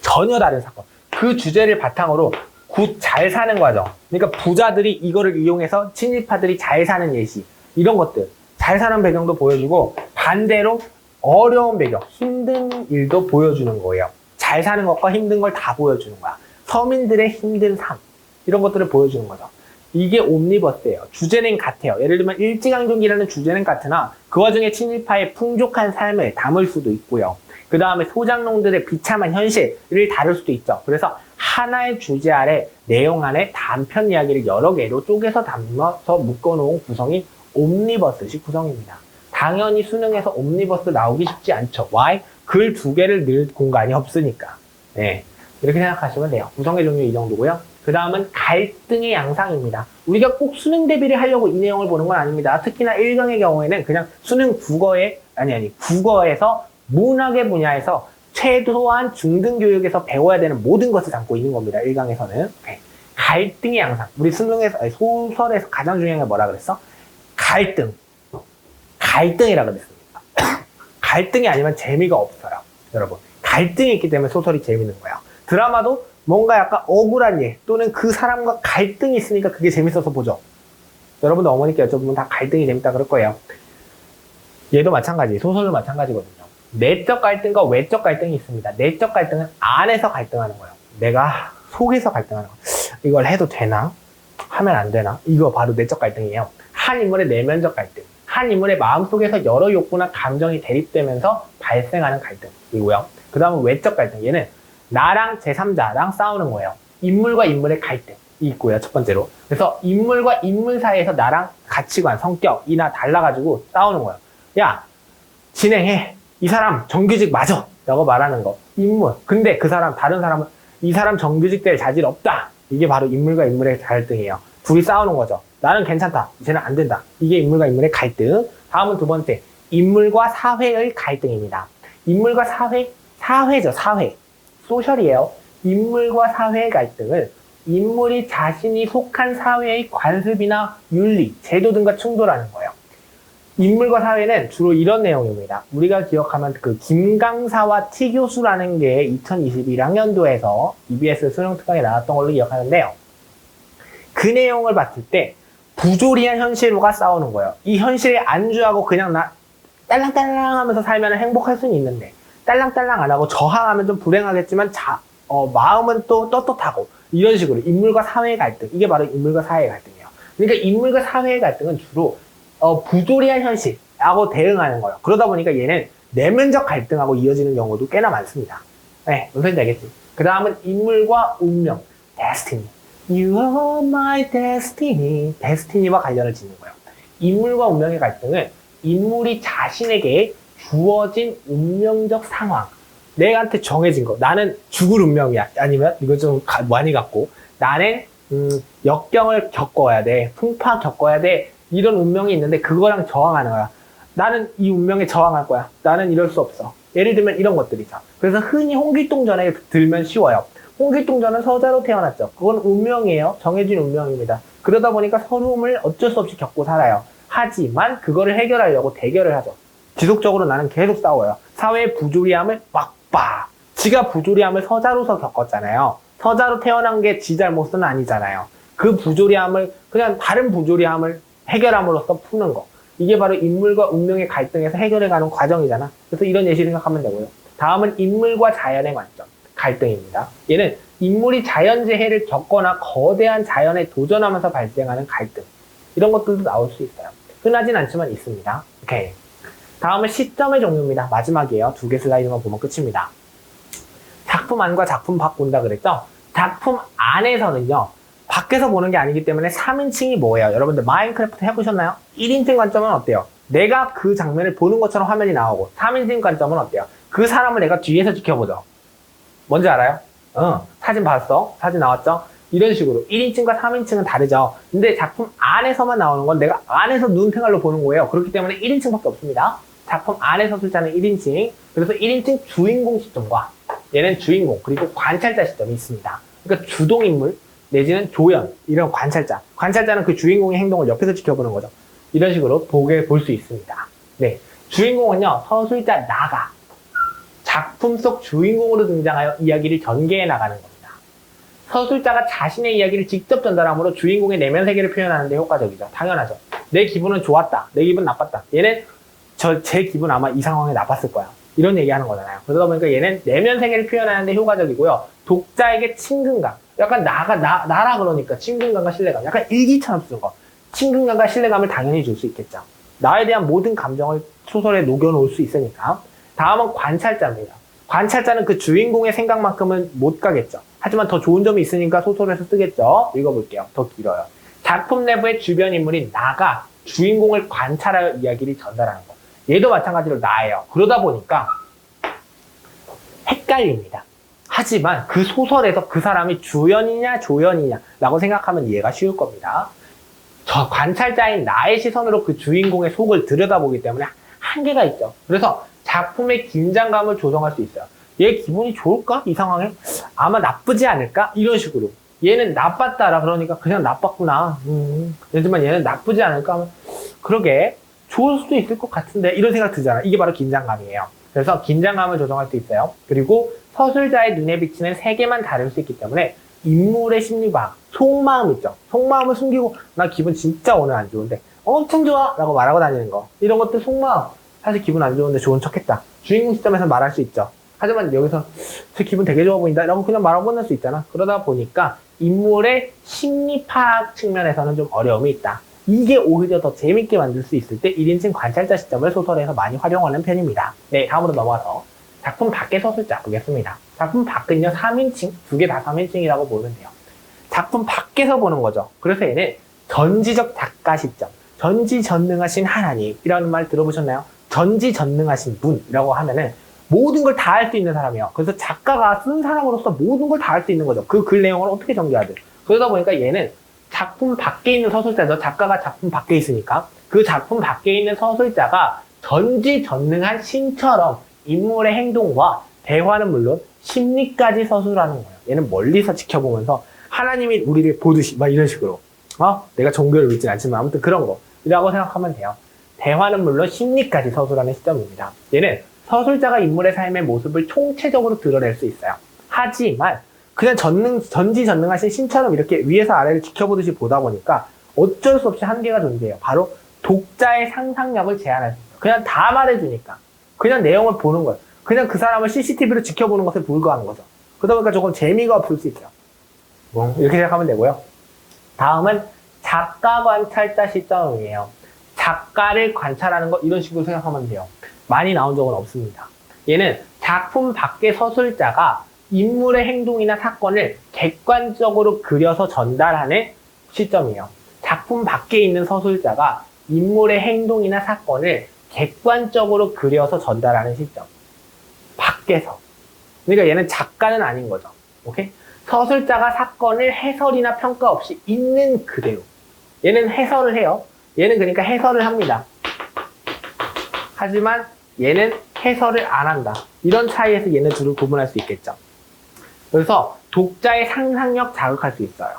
전혀 다른 사건. 그 주제를 바탕으로 굿 잘 사는 과정. 그러니까 부자들이 이거를 이용해서 친일파들이 잘 사는 예시. 이런 것들. 잘 사는 배경도 보여주고 반대로 어려운 배경, 힘든 일도 보여주는 거예요. 잘 사는 것과 힘든 걸 다 보여주는 거야. 서민들의 힘든 삶. 이런 것들을 보여주는 거죠. 이게 옴니버스예요. 주제는 같아요. 예를 들면 일제강점기라는 주제는 같으나 그 와중에 친일파의 풍족한 삶을 담을 수도 있고요. 그 다음에 소장농들의 비참한 현실을 다룰 수도 있죠. 그래서 하나의 주제 아래 내용 안에 단편 이야기를 여러 개로 쪼개서 담아서 묶어놓은 구성이 옴니버스식 구성입니다. 당연히 수능에서 옴니버스 나오기 쉽지 않죠. Why? 글 두 개를 넣을 공간이 없으니까. 네, 이렇게 생각하시면 돼요. 구성의 종류 이 정도고요. 그 다음은 갈등의 양상입니다. 우리가 꼭 수능 대비를 하려고 이 내용을 보는 건 아닙니다. 특히나 1강의 경우에는 그냥 수능 국어에서 문학의 분야에서 최소한 중등교육에서 배워야 되는 모든 것을 담고 있는 겁니다. 1강에서는. 네. 갈등의 양상. 우리 수능에서, 소설에서 가장 중요한 게 뭐라 그랬어? 갈등이라 그랬습니다. 갈등이 아니면 재미가 없어요. 여러분. 갈등이 있기 때문에 소설이 재밌는 거예요. 드라마도 뭔가 약간 억울한 일 또는 그 사람과 갈등이 있으니까 그게 재밌어서 보죠. 여러분도 어머니께 여쭤보면 다 갈등이 재밌다 그럴 거예요. 얘도 마찬가지, 소설도 마찬가지거든요. 내적 갈등과 외적 갈등이 있습니다. 내적 갈등은 안에서 갈등하는 거예요. 내가 속에서 갈등하는 거. 이걸 해도 되나? 하면 안 되나? 이거 바로 내적 갈등이에요. 한 인물의 내면적 갈등. 한 인물의 마음속에서 여러 욕구나 감정이 대립되면서 발생하는 갈등이고요. 그 다음은 외적 갈등. 얘는 나랑 제3자랑 싸우는 거예요. 인물과 인물의 갈등이 있고요. 첫 번째로. 그래서 인물과 인물 사이에서 나랑 가치관, 성격이나 달라가지고 싸우는 거예요. 야, 진행해. 이 사람 정규직 맞아. 라고 말하는 거. 인물. 근데 그 사람, 다른 사람은 이 사람 정규직 될 자질 없다. 이게 바로 인물과 인물의 갈등이에요. 둘이 싸우는 거죠. 나는 괜찮다. 쟤는 안 된다. 이게 인물과 인물의 갈등. 다음은 두 번째. 인물과 사회의 갈등입니다. 인물과 사회죠. 사회. 소셜이에요. 인물과 사회의 갈등을 인물이 자신이 속한 사회의 관습이나 윤리, 제도 등과 충돌하는 거예요. 인물과 사회는 주로 이런 내용입니다. 우리가 기억하면 그 김강사와 T교수라는 게 2021학년도에서 EBS 수능특강에 나왔던 걸로 기억하는데요. 그 내용을 봤을 때 부조리한 현실과 싸우는 거예요. 이 현실에 안주하고 그냥 딸랑딸랑 하면서 살면 행복할 수는 있는데 딸랑딸랑 안 하고 저항하면 좀 불행하겠지만 마음은 또 떳떳하고 이런 식으로 인물과 사회의 갈등, 이게 바로 인물과 사회의 갈등이에요. 그러니까 인물과 사회의 갈등은 주로 부조리한 현실하고 대응하는 거예요. 그러다 보니까 얘는 내면적 갈등하고 이어지는 경우도 꽤나 많습니다. 네, 무슨 소리인지 알겠지? 그 다음은 인물과 운명, destiny. You are my destiny. destiny와 관련을 짓는 거예요. 인물과 운명의 갈등은 인물이 자신에게 주어진 운명적 상황, 내한테 정해진 거, 나는 죽을 운명이야. 아니면 이거 좀 많이 갖고 나는 역경을 겪어야 돼, 풍파 겪어야 돼, 이런 운명이 있는데 그거랑 저항하는 거야. 나는 이 운명에 저항할 거야. 나는 이럴 수 없어. 예를 들면 이런 것들이죠. 그래서 흔히 홍길동전에 들면 쉬워요. 홍길동전은 서자로 태어났죠. 그건 운명이에요. 정해진 운명입니다. 그러다 보니까 서러움을 어쩔 수 없이 겪고 살아요. 하지만 그거를 해결하려고 대결을 하죠. 지속적으로 나는 계속 싸워요. 사회의 부조리함을 빡빡. 지가 부조리함을 서자로서 겪었잖아요. 서자로 태어난 게 지 잘못은 아니잖아요. 그 부조리함을, 그냥 다른 부조리함을 해결함으로써 푸는 거. 이게 바로 인물과 운명의 갈등에서 해결해가는 과정이잖아. 그래서 이런 예시를 생각하면 되고요. 다음은 인물과 자연의 관점, 갈등입니다. 얘는 인물이 자연재해를 겪거나 거대한 자연에 도전하면서 발생하는 갈등. 이런 것들도 나올 수 있어요. 흔하진 않지만 있습니다. 오케이. 다음은 시점의 종류입니다. 마지막이에요. 2개 슬라이드만 보면 끝입니다. 작품 안과 작품 밖 본다 그랬죠? 작품 안에서는요, 밖에서 보는 게 아니기 때문에 3인칭이 뭐예요? 여러분들 마인크래프트 해보셨나요? 1인칭 관점은 어때요? 내가 그 장면을 보는 것처럼 화면이 나오고 3인칭 관점은 어때요? 그 사람을 내가 뒤에서 지켜보죠. 뭔지 알아요? 사진 봤어? 사진 나왔죠? 이런 식으로 1인칭과 3인칭은 다르죠. 근데 작품 안에서만 나오는 건 내가 안에서 눈탱알로 보는 거예요. 그렇기 때문에 1인칭밖에 없습니다. 작품 안에서 숫자는 1인칭. 그래서 1인칭 주인공 시점과 얘는 주인공 그리고 관찰자 시점이 있습니다. 그러니까 주동인물 내지는 조연, 이런 관찰자. 관찰자는 그 주인공의 행동을 옆에서 지켜보는 거죠. 이런 식으로 볼 수 있습니다. 네, 주인공은요, 서술자 나가 작품 속 주인공으로 등장하여 이야기를 전개해 나가는 겁니다. 서술자가 자신의 이야기를 직접 전달함으로 주인공의 내면 세계를 표현하는 데 효과적이죠. 당연하죠. 내 기분은 좋았다, 내 기분 나빴다. 얘는 제 기분 아마 이 상황에 나빴을 거야. 이런 얘기하는 거잖아요. 그러다 보니까 얘는 내면 세계를 표현하는 데 효과적이고요. 독자에게 친근감, 약간 나라 그러니까 친근감과 신뢰감, 약간 일기처럼 쓰는 거. 친근감과 신뢰감을 당연히 줄 수 있겠죠. 나에 대한 모든 감정을 소설에 녹여놓을 수 있으니까. 다음은 관찰자입니다. 관찰자는 그 주인공의 생각만큼은 못 가겠죠. 하지만 더 좋은 점이 있으니까 소설에서 쓰겠죠. 읽어볼게요. 더 길어요. 작품 내부의 주변 인물인 나가 주인공을 관찰하여 이야기를 전달하는 거. 얘도 마찬가지로 나예요. 그러다 보니까 헷갈립니다. 하지만 그 소설에서 그 사람이 주연이냐 조연이냐 라고 생각하면 이해가 쉬울 겁니다. 저 관찰자인 나의 시선으로 그 주인공의 속을 들여다보기 때문에 한계가 있죠. 그래서 작품의 긴장감을 조정할 수 있어요. 얘 기분이 좋을까? 이 상황에? 아마 나쁘지 않을까? 이런 식으로. 얘는 나빴다라 그러니까 그냥 나빴구나. 하지만 얘는 나쁘지 않을까 하면 그러게 좋을 수도 있을 것 같은데 이런 생각 들잖아. 이게 바로 긴장감이에요. 그래서 긴장감을 조정할 수 있어요. 그리고 서술자의 눈에 비치는 세계만 다를 수 있기 때문에 인물의 심리과학, 속마음 있죠. 속마음을 숨기고 나 기분 진짜 오늘 안 좋은데 엄청 좋아 라고 말하고 다니는 거. 이런 것들 속마음. 사실 기분 안 좋은데 좋은 척했다. 주인공 시점에서 말할 수 있죠. 하지만 여기서 제 기분 되게 좋아 보인다 라고 그냥 말하고 끝날 수 있잖아. 그러다 보니까 인물의 심리 파악 측면에서는 좀 어려움이 있다. 이게 오히려 더 재밌게 만들 수 있을 때 1인칭 관찰자 시점을 소설에서 많이 활용하는 편입니다. 네, 다음으로 넘어가서 작품 밖의 서술자 보겠습니다. 작품 밖은요 3인칭, 2개 다 3인칭이라고 보면 돼요. 작품 밖에서 보는 거죠. 그래서 얘는 전지적 작가 시점, 전지전능하신 하나님이라는 말 들어보셨나요? 전지전능하신 분이라고 하면은 모든 걸 다 할 수 있는 사람이에요. 그래서 작가가 쓴 사람으로서 모든 걸 다 할 수 있는 거죠. 그 글 내용을 어떻게 전개하든. 그러다 보니까 얘는 작품 밖에 있는 서술자죠. 작가가 작품 밖에 있으니까 그 작품 밖에 있는 서술자가 전지전능한 신처럼 인물의 행동과 대화는 물론 심리까지 서술하는 거예요. 얘는 멀리서 지켜보면서 하나님이 우리를 보듯이 막 이런 식으로 내가 종교를 믿진 않지만 아무튼 그런 거 이라고 생각하면 돼요. 대화는 물론 심리까지 서술하는 시점입니다. 얘는 서술자가 인물의 삶의 모습을 총체적으로 드러낼 수 있어요. 하지만 그냥 전지전능하신 신처럼 이렇게 위에서 아래를 지켜보듯이 보다 보니까 어쩔 수 없이 한계가 존재해요. 바로 독자의 상상력을 제한할 수 있어요. 그냥 다 말해주니까. 그냥 내용을 보는 거예요. 그냥 그 사람을 CCTV로 지켜보는 것에 불과한 거죠. 그러다 보니까 조금 재미가 없을 수 있어요. 이렇게 생각하면 되고요. 다음은 작가 관찰자 시점이에요. 작가를 관찰하는 거 이런 식으로 생각하면 돼요. 많이 나온 적은 없습니다. 얘는 작품 밖의 서술자가 인물의 행동이나 사건을 객관적으로 그려서 전달하는 시점이에요. 작품 밖에 있는 서술자가 인물의 행동이나 사건을 객관적으로 그려서 전달하는 시점. 밖에서. 그러니까 얘는 작가는 아닌 거죠. 오케이? 서술자가 사건을 해설이나 평가 없이 있는 그대로. 얘는 해설을 해요. 얘는 그러니까 해설을 합니다. 하지만 얘는 해설을 안 한다. 이런 차이에서 얘네 둘을 구분할 수 있겠죠. 그래서 독자의 상상력 자극할 수 있어요.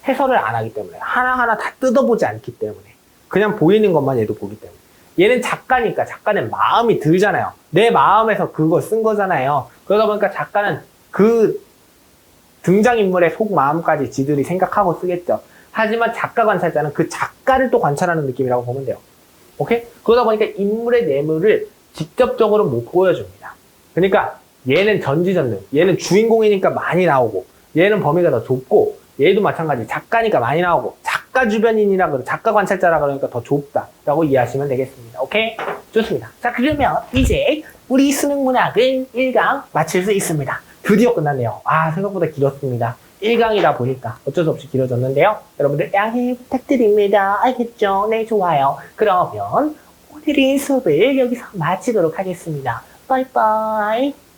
해설을 안 하기 때문에. 하나하나 다 뜯어보지 않기 때문에. 그냥 보이는 것만 얘도 보기 때문에. 얘는 작가니까 작가는 마음이 들잖아요. 내 마음에서 그거 쓴 거잖아요. 그러다 보니까 작가는 그 등장인물의 속마음까지 지들이 생각하고 쓰겠죠. 하지만 작가 관찰자는 그 작가를 또 관찰하는 느낌이라고 보면 돼요. 오케이? 그러다 보니까 인물의 내면을 직접적으로 못 보여줍니다. 그러니까 얘는 전지전능, 얘는 주인공이니까 많이 나오고, 얘는 범위가 더 좁고, 얘도 마찬가지 작가니까 많이 나오고, 작가 주변인이라 그러 작가 관찰자라 그러니까 더 좁다라고 이해하시면 되겠습니다. 오케이? 좋습니다. 자, 그러면 이제 우리 수능 문학은 1강 마칠 수 있습니다. 드디어 끝났네요. 아, 생각보다 길었습니다. 1강이다 보니까 어쩔 수 없이 길어졌는데요. 여러분들 양해 부탁드립니다. 알겠죠? 네, 좋아요. 그러면 오늘의 수업을 여기서 마치도록 하겠습니다. 빠이빠이.